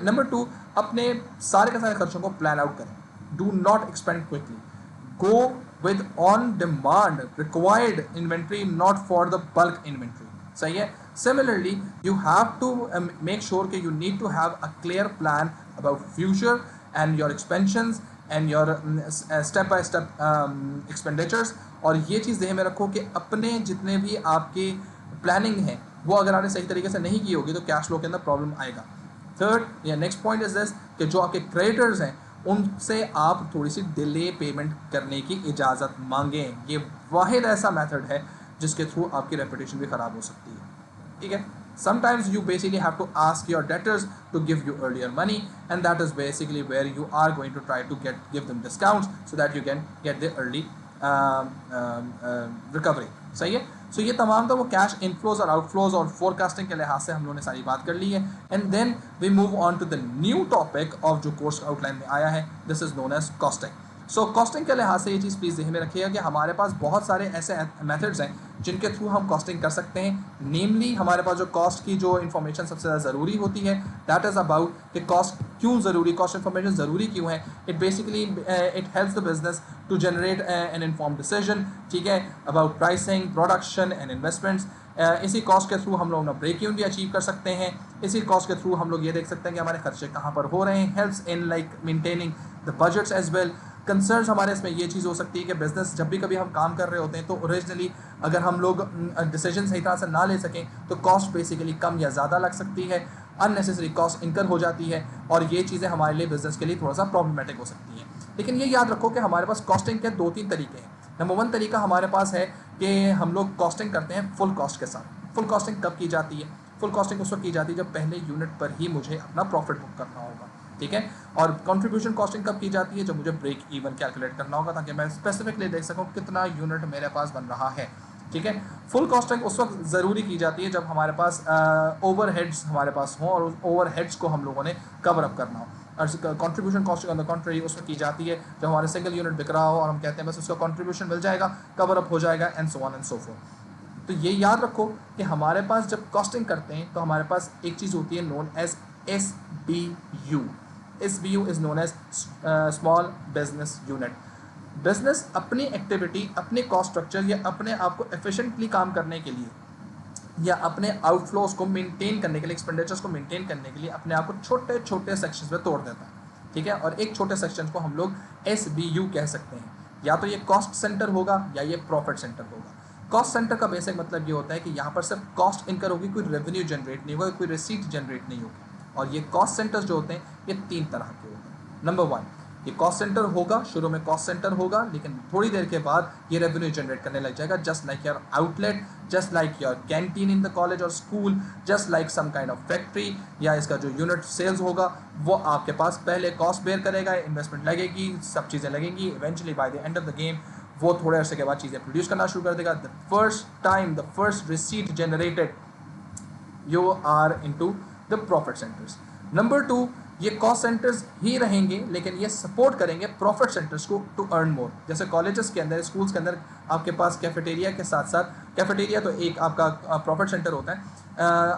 Number 2, अपने सारे के सारे खर्चों को प्लान आउट करें, do not expend quickly, go with on demand required inventory, not for the bulk inventory, सही है। Similarly, you have to make sure that you need to have a clear plan about future and your expansions and your step by step expenditures, और ये चीज़ ध्यान में रखो कि अपने जितने भी आपके प्लानिंग है वो अगर आपने सही तरीके से नहीं की होगी तो कैश फ्लो के अंदर प्रॉब्लम आएगा। थर्ड या नेक्स्ट पॉइंट इज दिस कि जो आपके क्रेडिटर्स हैं उनसे आप थोड़ी सी डिले पेमेंट करने की इजाज़त मांगें, ये वाहिद ऐसा मेथड है जिसके थ्रू आपकी रेपुटेशन भी ख़राब हो सकती है, ठीक है। Sometimes you basically have to ask your debtors to give you earlier money, and that is basically where you are going to try to give them discounts so that you can get the early recovery, सही है। सो ये तमाम तो वो cash inflows और outflows और forecasting के लिहाज से हम लोगों ने सारी बात कर ली है, and then we move on to the new topic of जो कोर्स आउटलाइन में आया है, this is known as costing. So costing के लिहाज से ये चीज़ प्लीज़ ध्यान में रखिएगा कि हमारे पास बहुत सारे ऐसे मेथड्स हैं जिनके थ्रू हम कॉस्टिंग कर सकते हैं। नेमली हमारे पास जो कॉस्ट की जो इन्फॉर्मेशन सबसे ज़्यादा ज़रूरी होती है, दैट इज़ अबाउट कि कॉस्ट क्यों ज़रूरी, कॉस्ट इन्फॉर्मेशन ज़रूरी क्यों है। It basically it helps the business to generate an inform decision, ठीक है, about pricing, production and investments. इसी कॉस्ट के थ्रू हम लोग अपना ब्रेक इवन भी अचीव कर सकते हैं। इसी कॉस्ट के थ्रू हम लोग ये देख सकते हैं कि हमारे खर्चे कहाँ पर हो रहे हैं, helps in like maintaining the budgets as well. Concerns हमारे इसमें ये चीज़ हो सकती है कि बिज़नेस जब भी कभी हम काम कर रहे होते हैं तो ओरिजिनली अगर हम लोग डिसीजन सही तरह से ना ले सकें तो कॉस्ट बेसिकली कम या ज़्यादा लग सकती है, अननेसेसरी कॉस्ट इनकर हो जाती है, और ये चीज़ें हमारे लिए बिज़नेस के लिए थोड़ा सा प्रॉब्लमेटिक हो सकती हैं। लेकिन ये याद रखो कि हमारे पास कॉस्टिंग के 2-3 तरीके हैं। नंबर 1 तरीका हमारे पास है कि हम लोग कॉस्टिंग करते हैं फुल कॉस्ट के साथ। फुल कॉस्टिंग कब की जाती है? फुल कॉस्टिंग उस वक्त की जाती है जब पहले यूनिट पर ही मुझे अपना प्रॉफिट बुक करना होगा, ठीक है। और कंट्रीब्यूशन कॉस्टिंग कब की जाती है? जब मुझे ब्रेक इवन कैलकुलेट करना होगा ताकि मैं स्पेसिफिकली देख सकूं कितना यूनिट मेरे पास बन रहा है, ठीक है। फुल कॉस्टिंग उस वक्त ज़रूरी की जाती है जब हमारे पास ओवरहेड्स हमारे पास हों और उस ओवरहेड्स को हम लोगों ने कवर अप करना हो। और कंट्रीब्यूशन कॉस्टिंग ऑन द कॉन्ट्री उस वक्त की जाती है जब हमारे सिंगल यूनिट बिक रहा हो और हम कहते हैं बस उसका कंट्रीब्यूशन मिल जाएगा, कवर अप हो जाएगा, and so on and so fourth. तो ये याद रखो कि हमारे पास जब कॉस्टिंग करते हैं तो हमारे पास एक चीज़ होती है known as SBU। SBU is known as small business unit. Business अपनी एक्टिविटी, अपने कॉस्ट स्ट्रक्चर या अपने आप को एफिशिएंटली काम करने के लिए या अपने आउटफ्लोज को मेंटेन करने के लिए, एक्सपेंडिचर्स को मेंटेन करने के लिए अपने आप को छोटे छोटे सेक्शंस में तोड़ देता है, ठीक है। और एक छोटे सेक्शन को हम लोग SBU कह सकते हैं। या तो ये कॉस्ट सेंटर होगा या ये प्रॉफिट सेंटर होगा। कॉस्ट सेंटर का बेसिक मतलब ये होता है कि यहाँ पर सिर्फ कॉस्ट इनकर होगी, कोई रेवेन्यू जनरेट नहीं होगा, कोई रिसीट जनरेट नहीं होगी। और ये कॉस्ट सेंटर्स जो होते हैं ये 3 तरह के होते हैं। नंबर 1, ये कॉस्ट सेंटर होगा, शुरू में कॉस्ट सेंटर होगा, लेकिन थोड़ी देर के बाद ये रेवेन्यू जनरेट करने लग जाएगा, just like your outlet, just like your canteen in the college और school, just like some kind of factory. या इसका जो यूनिट सेल्स होगा वो आपके पास पहले कॉस्ट बेयर करेगा, इन्वेस्टमेंट लगेगी, सब चीज़ें लगेंगी, eventually by the end of the game वो थोड़े अर्से के बाद चीज़ें प्रोड्यूस करना शुरू कर देगा। The first receipt generated, you are into the profit centres. Number 2, ये कॉस्ट सेंटर्स ही रहेंगे, लेकिन ये सपोर्ट करेंगे प्रॉफिट सेंटर्स को टू अर्न मोर। जैसे कॉलेजेस के अंदर, स्कूल्स के अंदर आपके पास कैफेटेरिया के साथ साथ, कैफेटेरिया तो एक आपका प्रॉफिट सेंटर होता है,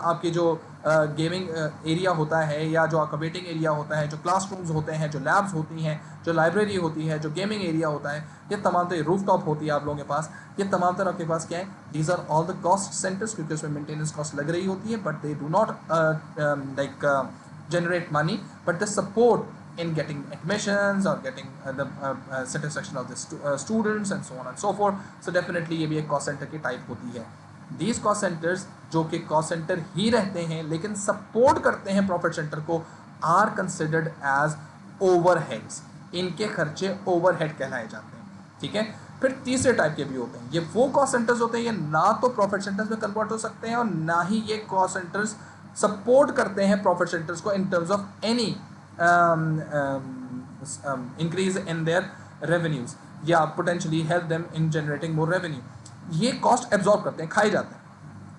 आपकी जो गेमिंग एरिया होता है, या जो आपका वेटिंग एरिया होता है, जो क्लासरूम्स होते हैं, जो लैब्स होती हैं, जो लाइब्रेरी होती है, जो गेमिंग एरिया होता है, ये तमाम तरह, रूफ टॉप होती है आप लोगों के पास, ये तमाम तरह आपके पास क्या है, these are all the cost centres, क्योंकि उसमें मेंटेनेंस कॉस्ट लग रही होती है, but they do not like generate money, but they support in getting admissions or getting the satisfaction of the students and so on and so forth. So definitely ये भी एक cost center की type होती है। These cost centers जो कि cost center ही रहते हैं लेकिन support करते हैं profit center को, are considered as overheads। इनके खर्चे overhead कहलाए जाते हैं, ठीक है। फिर तीसरे टाइप के भी होते हैं, ये वो कॉस्ट सेंटर्स होते हैं, ये ना तो प्रॉफिट सेंटर्स में कन्वर्ट हो सकते हैं और ना ही ये कॉस्ट सेंटर्स सपोर्ट करते हैं प्रॉफिट सेंटर्स को in terms of any increase in their revenues, या potentially help them in generating more revenue. ये कॉस्ट एब्जॉर्ब करते हैं, खाए जाते हैं,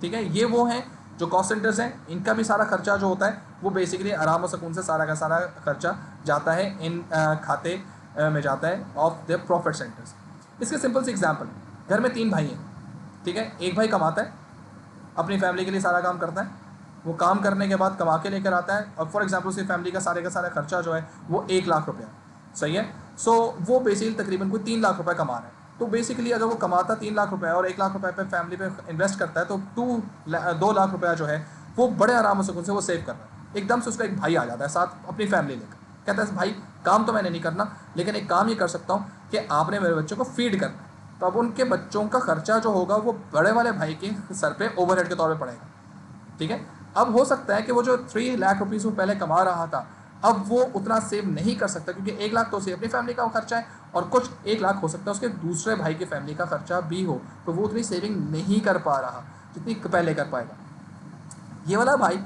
ठीक है। ये वो हैं जो कॉस्ट सेंटर्स हैं, इनका भी सारा खर्चा जो होता है वो बेसिकली आराम और सुकून से सारा का सारा खर्चा जाता है इन खाते में जाता है ऑफ द प्रॉफिट सेंटर्स। इसके सिंपल से एग्जाम्पल, घर में 3 भाई हैं, ठीक है। एक भाई कमाता है, अपनी फैमिली के लिए सारा काम करता है, वो काम करने के बाद कमा के लेकर आता है, और फॉर एग्जांपल उसकी फैमिली का सारा खर्चा जो है वो 1 लाख रुपया, सही है। सो वो बेसिकली तकरीबन कोई 3 लाख रुपए कमा रहा है। तो बेसिकली अगर वो कमाता 3 लाख रुपए और 1 लाख रुपए पे फैमिली पे इन्वेस्ट करता है, तो 2 लाख रुपया जो है वो बड़े आराम और सुकून से वो सेव कर रहा है। एकदम से उसका एक भाई आ जाता है साथ अपनी फैमिली लेकर, कहता है भाई काम तो मैंने नहीं करना, लेकिन एक काम ये कर सकता हूँ कि आपने मेरे बच्चों को फीड करना है। तो अब उनके बच्चों का खर्चा जो होगा वो बड़े वाले भाई के सर पे ओवरहेड के तौर पे पड़ेगा, ठीक है। अब हो सकता है कि वो जो 3 लाख रुपीज़ वो पहले कमा रहा था, अब वो उतना सेव नहीं कर सकता, क्योंकि 1 लाख तो उसे अपनी फैमिली का खर्चा है, और कुछ 1 लाख हो सकता है उसके दूसरे भाई की फैमिली का खर्चा भी हो, तो वो उतनी सेविंग नहीं कर पा रहा जितनी पहले कर पाएगा। ये वाला भाई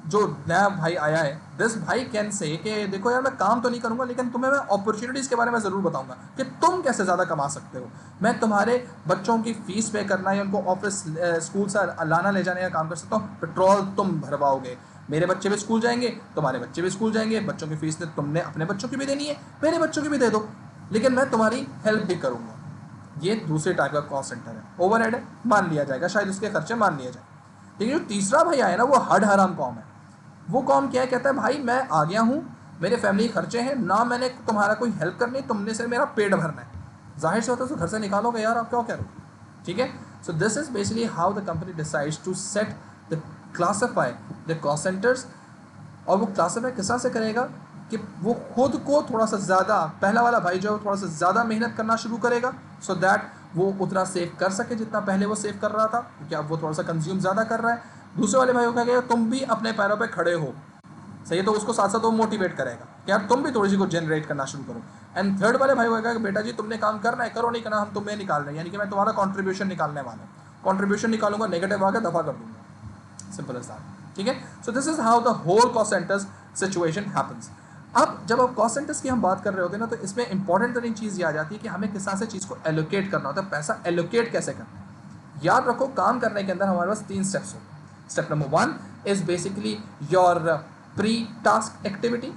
जो नया भाई आया है, दिस भाई कैन से कि देखो यार मैं काम तो नहीं करूंगा, लेकिन तुम्हें मैं अपॉर्चुनिटीज़ के बारे में ज़रूर बताऊंगा कि तुम कैसे ज़्यादा कमा सकते हो। मैं तुम्हारे बच्चों की फ़ीस पे करना या उनको ऑफिस स्कूल से लाना ले जाने का काम कर सकता हूँ, पेट्रोल तुम भरवाओगे, मेरे बच्चे भी स्कूल जाएंगे, तुम्हारे बच्चे भी स्कूल जाएंगे, बच्चों की फ़ीस तुमने अपने बच्चों की भी देनी है, मेरे बच्चों की भी दे दो, लेकिन मैं तुम्हारी हेल्प भी करूँगा। ये दूसरे टाइप का कॉस्ट सेंटर है, ओवरहेड है, मान लिया जाएगा, शायद उसके खर्चे मान लिया जाए। लेकिन जो तीसरा भाई आया ना, वो हड हराम कौम है। वो कौम क्या है, कहता है भाई मैं आ गया हूँ, मेरे फैमिली खर्चे हैं ना, मैंने तुम्हारा कोई हेल्प करनी, तुमने से मेरा पेट भरना है। जाहिर से होता है तो घर से निकालोगे यार, आप क्या कह रहे हो, ठीक है। So this is basically how the company decides to set the classify the cost centres. और वो क्लासीफाई किस तरह से करेगा कि वो खुद को थोड़ा सा ज़्यादा, पहला वाला भाई जो है थोड़ा सा ज़्यादा मेहनत करना शुरू करेगा, सो दैट वो उतना सेव कर सके जितना पहले वो सेव कर रहा था, क्योंकि अब वो थोड़ा सा कंज्यूम ज़्यादा कर रहा है। दूसरे वाले भाई को कहेगा तुम भी अपने पैरों पे खड़े हो, सही है, तो उसको साथ साथ वो मोटिवेट करेगा कि यार तुम भी थोड़ी सी कुछ जनरेट करना शुरू करो। एंड थर्ड वाले भाई को कहेगा कि बेटा जी तुमने काम करना है, करो, नहीं करना हम तुम्हें निकाल रहे हैं, यानी कि मैं तुम्हारा कॉन्ट्रीब्यूशन निकालने वाला हूँ, कॉन्ट्रीब्यूशन निकालूंगा, नेगेटिव आगे दफा कर दूंगा, सिंपल एज दैट, ठीक है। So this is how the whole cost centres situation happens. अब जब आप कॉस्ट सेंटर्स की हम बात कर रहे होते हैं ना, तो इसमें इंपॉर्टेंट तरीन चीज़ ये आ जाती है कि हमें किस तरह से चीज़ को एलोकेट करना होता है, पैसा एलोकेट कैसे करना है। याद रखो काम करने के अंदर हमारे पास 3 स्टेप्स होते हैं। Step number 1 is basically your pre task activity,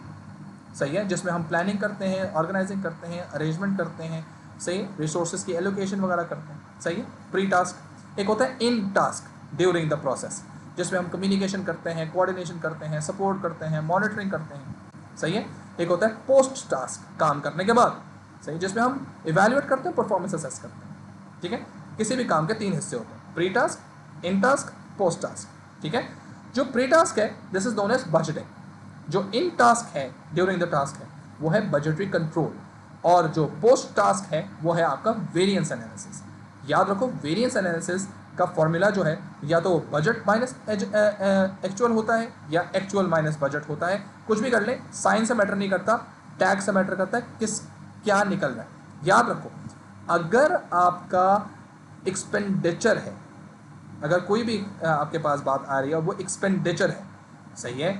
सही है, जिसमें हम प्लानिंग करते हैं, ऑर्गेनाइजिंग करते हैं, अरेंजमेंट करते हैं, सही, रिसोर्सेज की एलोकेशन वगैरह करते हैं, सही है, प्री टास्क। एक होता है इन टास्क ड्यूरिंग द प्रोसेस, जिसमें हम कम्युनिकेशन करते हैं, कोऑर्डिनेशन करते हैं, सपोर्ट करते हैं, मॉनिटरिंग करते हैं, सही है। एक होता है पोस्ट टास्क, काम करने के बाद, सही, जिसमें हम इवैल्यूएट करते हैं, परफॉर्मेंस असेस करते हैं, ठीक है। किसी भी काम के 3 हिस्से होते हैं, pre task, in task, post task, ठीक है। जो प्री टास्क है this is known as budgeting, जो इन टास्क है ड्यूरिंग द टास्क है वो है बजटरी कंट्रोल, और जो पोस्ट टास्क है वो है आपका वेरिएंस एनालिसिस। याद रखो वेरिएंस एनालिसिस का फॉर्मूला जो है या तो बजट माइनस एक्चुअल होता है या एक्चुअल माइनस बजट होता है, कुछ भी कर ले, साइन से मैटर नहीं करता, टैक्स से मैटर करता है किस क्या निकल रहा है। याद रखो अगर आपका एक्सपेंडिचर है, अगर कोई भी आपके पास बात आ रही है और वो एक्सपेंडिचर है, सही है,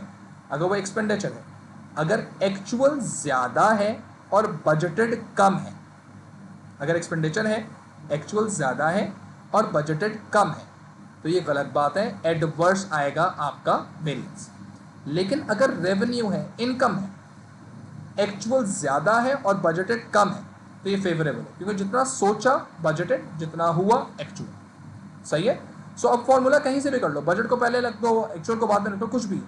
अगर वो एक्सपेंडिचर है, अगर एक्चुअल ज़्यादा है और बजटेड कम है, अगर एक्सपेंडिचर है एक्चुअल ज़्यादा है और बजटेड कम है, तो ये गलत बात है, एडवर्स आएगा आपका वेरिएंस। लेकिन अगर रेवेन्यू है, इनकम है, एक्चुअल ज़्यादा है और बजटेड कम है, तो ये फेवरेबल है, क्योंकि जितना सोचा बजटेड, जितना हुआ एक्चुअल। सही है। सो अब फॉर्मूला कहीं से भी कर लो, बजट को पहले रख दो, एक्चुअल को बाद में रख दो, कुछ भी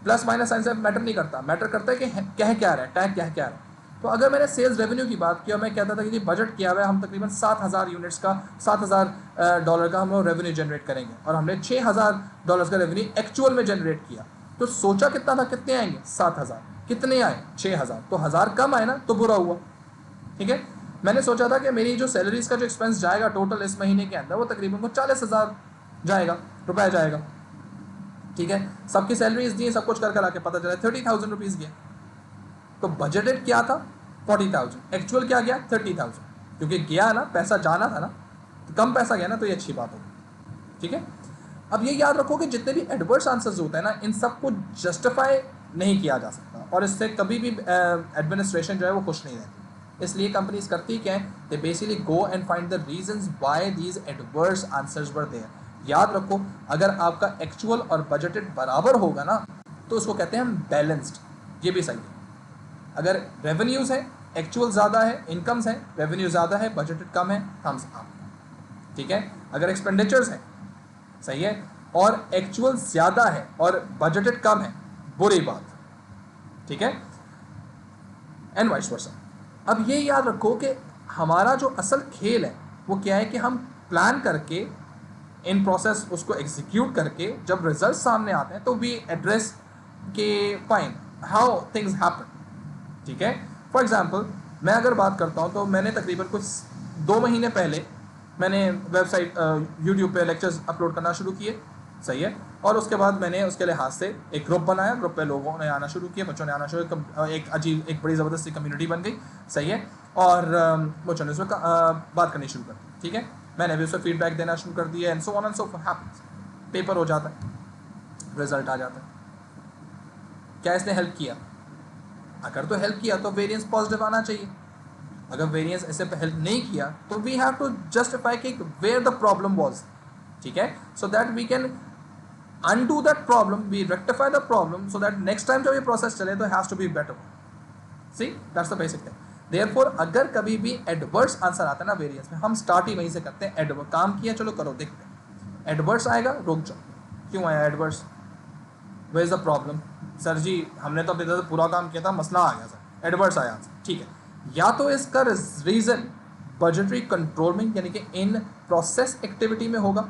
प्लस माइनस साइन से मैटर नहीं करता, मैटर करता है कि कह क्या रहा है, टैग कह क्या रहा है। तो अगर मैंने सेल्स रेवेन्यू की बात की और मैं कहता था कि बजट किया हुआ है हम तकरीबन 7,000 यूनिट्स का, $7,000 का हम लोग रेवेन्यू जनरेट करेंगे, और हमने $6,000 का रेवेन्यू एक्चुअल में जनरेट किया, तो सोचा कितना था, कितने आएंगे, 7,000, कितने आए, 6,000, तो 1,000 कम आए ना, तो बुरा हुआ। ठीक है। मैंने सोचा था कि मेरी जो सैलरीज का जो एक्सपेंस जाएगा टोटल इस महीने के अंदर, वो तकरीबन को 40,000 जाएगा, रुपया जाएगा। ठीक है। सबकी सैलरीज दी, सब कुछ कर कर आके पता चला 30,000 रुपीज़ गया। तो बजटेड क्या था, 40,000, एक्चुअल क्या गया, 30,000, क्योंकि गया ना, पैसा जाना था ना, तो कम पैसा गया ना, तो ये अच्छी बात होगी। ठीक है। अब ये याद रखो कि जितने भी एडवर्स आंसर्स होते हैं ना, इन सबको जस्टिफाई नहीं किया जा सकता, और इससे कभी भी एडमिनिस्ट्रेशन जो है वो खुश नहीं रहती। इसलिए कंपनीज करती क्या है, they basically go and find the reasons why these adverse answers were there. याद रखो, अगर आपका एक्चुअल और बजटेड बराबर होगा ना, तो उसको कहते हैं हम बैलेंस्ड। ये भी सही है। अगर रेवेन्यूज़ है, एक्चुअल ज़्यादा है, इनकम्स है, रेवेन्यू ज़्यादा है, बजटेड कम है, थम्स अप। ठीक है। अगर एक्सपेंडिचर्स है, सही है, और एक्चुअल ज़्यादा है और बजटेड कम है, बुरी बात। ठीक है। And vice versa. अब ये याद रखो कि हमारा जो असल खेल है वो क्या है, कि हम प्लान करके, इन प्रोसेस उसको एग्जीक्यूट करके, जब रिजल्ट सामने आते हैं तो वी एड्रेस के फाइन हाउ थिंग्स हैपन। ठीक है। फॉर एग्जाम्पल मैं अगर बात करता हूँ, तो मैंने तकरीबन कुछ 2 महीने पहले मैंने वेबसाइट यूट्यूब पे लेक्चर्स अपलोड करना शुरू किए। सही है। और उसके बाद मैंने उसके लिहाज से एक ग्रुप बनाया, ग्रुप पे लोगों ने आना शुरू किया, बच्चों ने आना शुरू किया, एक बड़ी ज़बरदस्त सी कम्युनिटी बन गई। सही है। और बच्चों ने उसमें बात करनी शुरू कर दी। ठीक है। मैंने भी उसमें फीडबैक देना शुरू कर दिया, and so on and so happens. Paper हो जाता है, रिजल्ट आ जाता है। क्या इसने हेल्प किया? अगर तो हेल्प किया तो वेरिएंस पॉजिटिव आना चाहिए। अगर वेरिएंस ऐसे हेल्प नहीं किया तो वी हैव टू जस्टिफाई कि वेयर द प्रॉब्लम वाज। ठीक है। So that we can undo that problem, we rectify the problem, so that next time जब ये प्रोसेस चले तो has to be better. See, that's the basic thing. Therefore अगर कभी भी एडवर्स आंसर आता है ना वेरिएंस में, हम स्टार्ट ही वहीं से करते हैं, एडवर्स काम किया, चलो करो देखते हैं। एडवर्स आएगा, रुक जाओ, क्यों आया adverse, where is the problem? Sir ji हमने तो अपनी तरफ से पूरा काम किया था, मसला आ गया सर, एडवर्स आया आंसर। ठीक है। या तो इसका रीज़न बजटरी कंट्रोल में, यानी कि इन प्रोसेस एक्टिविटी में होगा,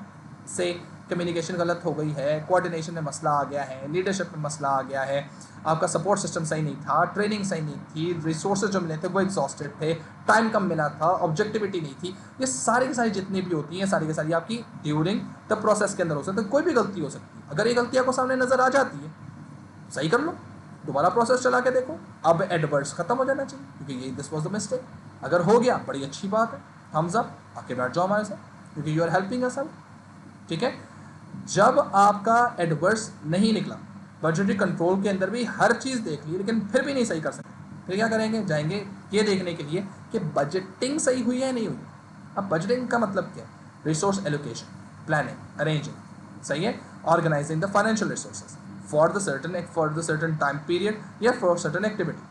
से कम्युनिकेशन गलत हो गई है, कोऑर्डिनेशन में मसला आ गया है, लीडरशिप में मसला आ गया है, आपका सपोर्ट सिस्टम सही नहीं था, ट्रेनिंग सही नहीं थी, रिसोर्सेज जो मिले थे वो एग्जॉस्टेड थे, टाइम कम मिला था, ऑब्जेक्टिविटी नहीं थी। ये सारी की सारी जितनी भी होती हैं, सारी की सारी आपकी ड्यूरिंग द प्रोसेस के अंदर हो सकती है। कोई भी गलती हो सकती है। अगर ये गलती आपको सामने नज़र आ जाती है, सही कर लो, दोबारा प्रोसेस चला के देखो। अब एडवर्स खत्म हो जाना चाहिए, क्योंकि ये दिस वाज द मिस्टेक। अगर हो गया, बड़ी अच्छी बात है, थम्स अप, आके बैठ जाओ हमारे साथ, क्योंकि you are helping us out. ठीक है। जब आपका एडवर्स नहीं निकला, बजटरी कंट्रोल के अंदर भी हर चीज़ देख ली, लेकिन फिर भी नहीं सही कर सकते, फिर क्या करेंगे? जाएंगे ये देखने के लिए कि बजटिंग सही हुई है नहीं हुई। अब बजटिंग का मतलब क्या है? रिसोर्स एलोकेशन, प्लानिंग, अरेंजिंग, सही है, organising the financial resources for the certain time period या फॉर सर्टन एक्टिविटी।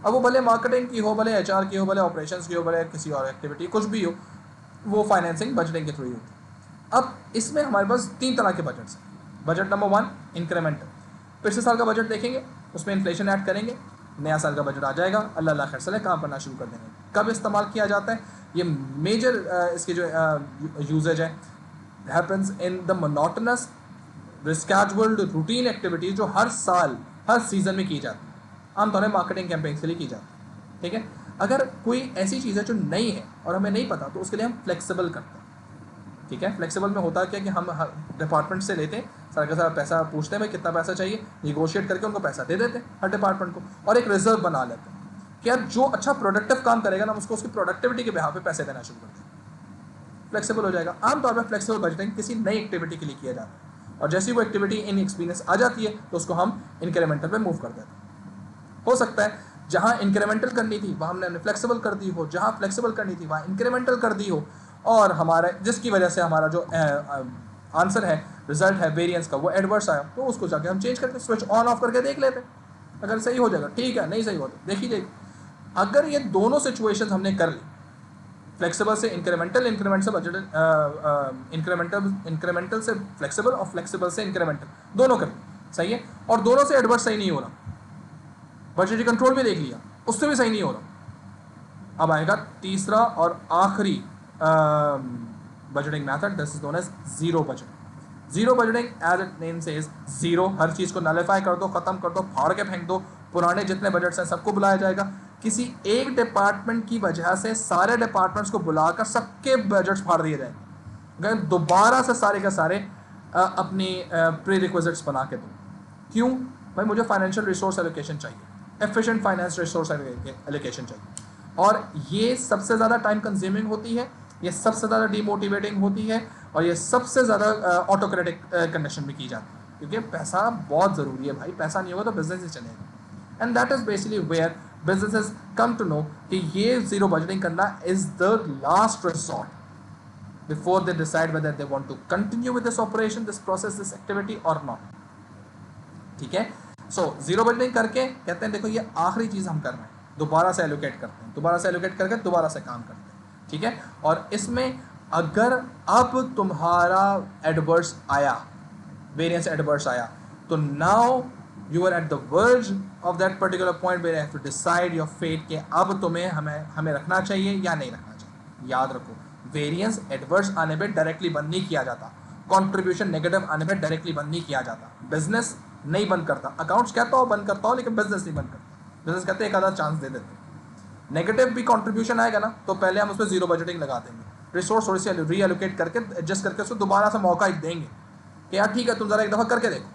अब वो भले मार्केटिंग की हो, भले HR की हो, भले ऑपरेशंस की हो, भले किसी और एक्टिविटी, कुछ भी हो, वो फाइनेंसिंग बजटिंग के थ्रू ही होती है। अब इसमें हमारे पास 3 तरह के बजट्स हैं। बजट नंबर 1 इंक्रीमेंटल, पिछले साल का बजट देखेंगे, उसमें इन्फ्लेशन ऐड करेंगे, नया साल का बजट आ जाएगा, अल्लाह खैर सले काम करना शुरू कर देंगे। कब इस्तेमाल किया जाता है? ये मेजर इसकी जो यूजेज है, happens in the monotonous rescheduled routine activities जो हर साल हर सीजन में की जाती है, आमतौर पर मार्केटिंग कैंपेन के लिए की जाती है। ठीक है। अगर कोई ऐसी चीज़ है जो नई है और हमें नहीं पता, तो उसके लिए हम फ्लेक्सिबल करते हैं। ठीक है। फ्लेक्सिबल में होता क्या कि हम हर डिपार्टमेंट से लेते हैं, सारा का सारा पैसा पूछते हैं भाई कितना पैसा चाहिए, निगोशिएट करके उनको पैसा दे देते हैं हर डिपार्टमेंट को, और एक रिजर्व बना लेते हैं कि यार जो अच्छा प्रोडक्टिव काम करेगा ना, उसको उसकी प्रोडक्टिविटी के बिहार पे पैसे देना शुरू करते हैं। फ्लेक्सिबल हो जाएगा। आमतौर पर फ्लेक्सिबल बजटिंग किसी नई एक्टिविटी के लिए किया जाता है, और जैसी वो एक्टिविटी इन एक्सपीरियंस आ जाती है तो उसको हम इंक्रीमेंटल पे मूव कर देते हैं। हो सकता है जहाँ इंक्रीमेंटल करनी थी वहाँ हमने फ्लेक्सिबल कर दी हो, जहाँ फ्लेक्सिबल करनी थी वहाँ इंक्रीमेंटल कर दी हो, और हमारे जिसकी वजह से हमारा जो आंसर है रिजल्ट है वेरिएंस का वो एडवर्स आया, तो उसको जाके हम चेंज करके स्विच ऑन ऑफ करके देख लेते हैं। अगर सही हो जाएगा ठीक है, नहीं सही हो तो देखी जाएगी। अगर ये दोनों सिचुएशंस हमने कर ली, फ्लेक्सिबल से इंक्रीमेंटल, इंक्रीमेंट से बजट, इंक्रीमेंटल से फ्लेक्सिबल और फ्लेक्सिबल से इंक्रीमेंटल, दोनों कर सही है, और दोनों से एडवर्स सही नहीं हो रहा, बजट कंट्रोल भी देख लिया उससे भी सही नहीं हो रहा। अब आएगा तीसरा और आखिरी budgeting method, this is known as zero budgeting. Zero budgeting as it name says zero, हर चीज को नलिफाई कर दो, खत्म कर दो, फाड़ के फेंक दो, पुराने जितने बजट्स हैं सबको बुलाया जाएगा, किसी एक डिपार्टमेंट की वजह से सारे डिपार्टमेंट्स को बुलाकर सबके बजट्स फाड़ दिए जाएंगे, दोबारा से सारे के सारे अपनी प्री रिक्विजिट्स बना के दो। क्यों भाई? मुझे फाइनेंशियल रिसोर्स एलोकेशन चाहिए, एफिशिएंट फाइनेंस रिसोर्स एलोकेशन चाहिए, और ये सबसे ज़्यादा टाइम कंज्यूमिंग होती है, ये सबसे ज़्यादा डीमोटिवेटिंग होती है, और ये सबसे ज़्यादा ऑटोक्रेटिक कंडीशन में की जाती है, क्योंकि पैसा बहुत ज़रूरी है भाई, पैसा नहीं होगा तो बिजनेस ही चलेगा। And that is basically where businesses come to know कि ये जीरो बजटिंग करना is the last resort before they decide whether they want to continue with this operation, this process, this activity or not। ठीक है, so zero budgeting करके कहते हैं देखो ये आखिरी चीज़ हम कर रहे हैं, दोबारा से एलोकेट करते हैं, दोबारा से एलोकेट करके दोबारा से काम करते हैं। ठीक है, और इसमें अगर अब तुम्हारा एडवर्स आया, वेरिएंस एडवर्स आया, तो now you are at the verge of that particular point where you have to decide your fate कि अब तुम्हें हमें रखना चाहिए या नहीं रखना चाहिए। याद रखो, वेरिएंस एडवर्स आने पे डायरेक्टली बंद नहीं किया जाता, कंट्रीब्यूशन नेगेटिव आने पे डायरेक्टली बंद नहीं किया जाता, बिजनेस नहीं बंद करता, अकाउंट्स कहता हो बंद करता हो लेकिन बिजनेस नहीं बंद करता, बिजनेस कहते एक आधा चांस दे देते। नेगेटिव भी कंट्रीब्यूशन आएगा ना तो पहले हम उस पर जीरो बजटिंग लगा देंगे, रिसोर्स थोड़ी सी रीएलोकेट करके एडजस्ट करके उसको दोबारा से मौका ही देंगे कि यार ठीक है तुम जरा एक दफ़ा करके देखो,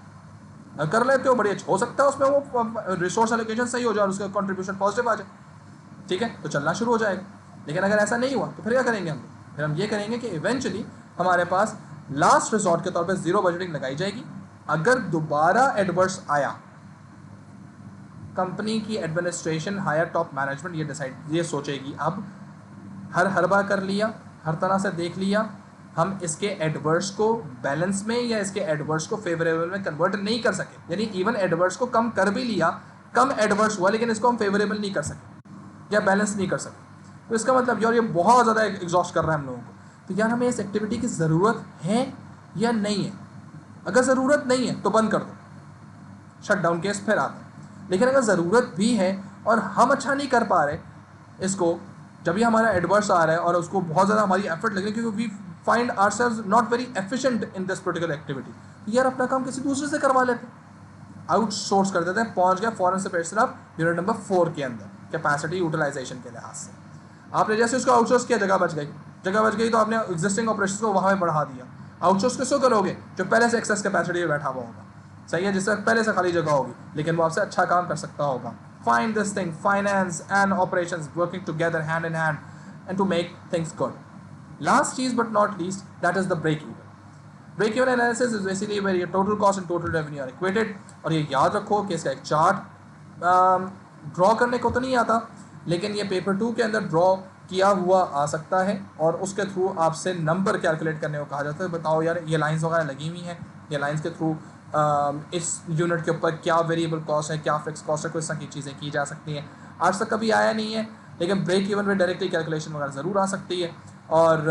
कर लेते हो बढ़िया, हो सकता है उसमें वो रिसोर्स एलोकेशन सही हो जाए और उसका कंट्रीब्यूशन पॉजिटिव आ जाए, ठीक है, तो चलना शुरू हो जाएगा। लेकिन अगर ऐसा नहीं हुआ तो फिर क्या करेंगे हम? फिर हम ये करेंगे कि इवेंचुअली हमारे पास लास्ट रिसोर्ट के तौर पे जीरो बजटिंग लगाई जाएगी। अगर दोबारा एडवर्स आया, कंपनी की एडमिनिस्ट्रेशन, हायर टॉप मैनेजमेंट ये सोचेगी अब हर बार कर लिया, हर तरह से देख लिया, हम इसके एडवर्स को बैलेंस में या इसके एडवर्स को फेवरेबल में कन्वर्ट नहीं कर सके, यानी इवन एडवर्स को कम कर भी लिया, कम एडवर्स हुआ लेकिन इसको हम फेवरेबल नहीं कर सके या बैलेंस नहीं कर सके, तो इसका मतलब यार ये बहुत ज़्यादा एग्जॉस्ट कर रहा है हम लोगों को, तो यार हमें इस एक्टिविटी की ज़रूरत है या नहीं है? अगर ज़रूरत नहीं है तो बंद कर दो, शट डाउन केस फिर आता है। लेकिन अगर ज़रूरत भी है और हम अच्छा नहीं कर पा रहे इसको, जब भी हमारा एडवर्स आ रहा है और उसको बहुत ज़्यादा हमारी एफर्ट लग रही है क्योंकि we find ourselves not very efficient in this particular activity, यार अपना काम किसी दूसरे से करवा लेते, आउटसोर्स कर देते हैं। पहुंच गया फॉरन से पैसे आप यूनिट नंबर 4 के अंदर कैपेसिटी यूटिलाइजेशन के लिहाज से, आपने जैसे उसको आउटसोर्स किया, जगह बच गई तो आपने एग्जिस्टिंग ऑपरेशन को वहाँ में बढ़ा दिया। आउटसोर्स किसको करोगे? जो पहले से एक्सेस कैपेसिटी में बैठा हुआ होगा, सही है, जिससे पहले से खाली जगह होगी लेकिन वो आपसे अच्छा काम कर सकता होगा। Find this thing, finance and operations working together hand in hand and to make things good. Last cheese but not least, that is the break even. Break even analysis is basically where your total cost and total revenue are equated, और ये याद रखो कि इसका एक chart draw करने को तो नहीं आता लेकिन ये पेपर 2 के अंदर ड्रॉ किया हुआ आ सकता है और उसके थ्रू आपसे नंबर कैलकुलेट करने को कहा जाता है। बताओ यार ये लाइंस वगैरह लगी हुई हैं, ये लाइंस के थ्रू इस यूनिट के ऊपर क्या वेरिएबल कॉस्ट है, क्या फिक्स कॉस्ट है, कुछ तरह की चीज़ें की जा सकती हैं। आज तक कभी आया नहीं है लेकिन ब्रेक इवन में डायरेक्टली कैलकुलेशन वगैरह ज़रूर आ सकती है, और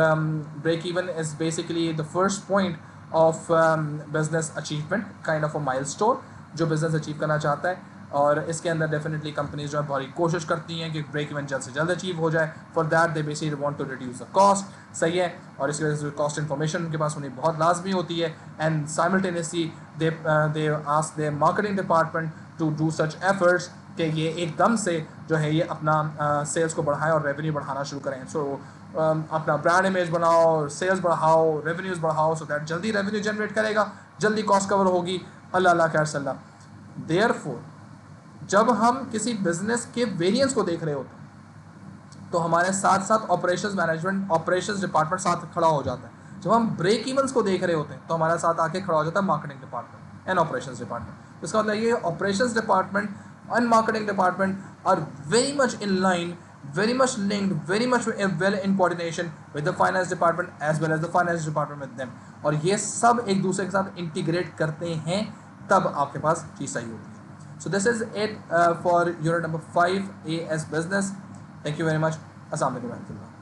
break even is basically the first point of business achievement, kind of a milestone जो बिजनेस अचीव करना चाहता है, और इसके अंदर डेफिनेटली कंपनीज जो है बहुत कोशिश करती हैं कि ब्रेक इवन जल्द से जल्द अचीव हो जाए। For that they basically want to reduce the cost, सही है, और इसकी वजह से कॉस्ट इन्फॉर्मेशन उनके पास होनी बहुत लाजमी होती है। And simultaneously they ask their marketing department to do such efforts कि ये एकदम से जो है ये अपना सेल्स को बढ़ाएं और रेवेन्यू बढ़ाना शुरू करें। सो अपना ब्रांड इमेज बनाओ, सेल्स बढ़ाओ, रेवेन्यूज़ बढ़ाओ, सो दैट जल्दी रेवेन्यू जनरेट करेगा, जल्दी कॉस्ट कवर होगी, अल्लाह अल्लाह खैर सल्ला। देयरफॉर जब हम किसी बिजनेस के वेरिएंस को देख रहे होते हैं तो हमारे साथ साथ ऑपरेशंस मैनेजमेंट, ऑपरेशंस डिपार्टमेंट साथ खड़ा हो जाता है। जब हम ब्रेक इवन्स को देख रहे होते हैं तो हमारे साथ आके खड़ा हो जाता है marketing department and operations department. इसका मतलब ये operations department and marketing department are very much in line very much linked, very much well in coordination with the finance department as well as the finance department with them. और ये सब एक दूसरे के साथ इंटीग्रेट करते हैं, तब आपके पास चीज़ सही होती है. So this is it for unit number 5 AS business. Thank you very much. Assalamu alaikum.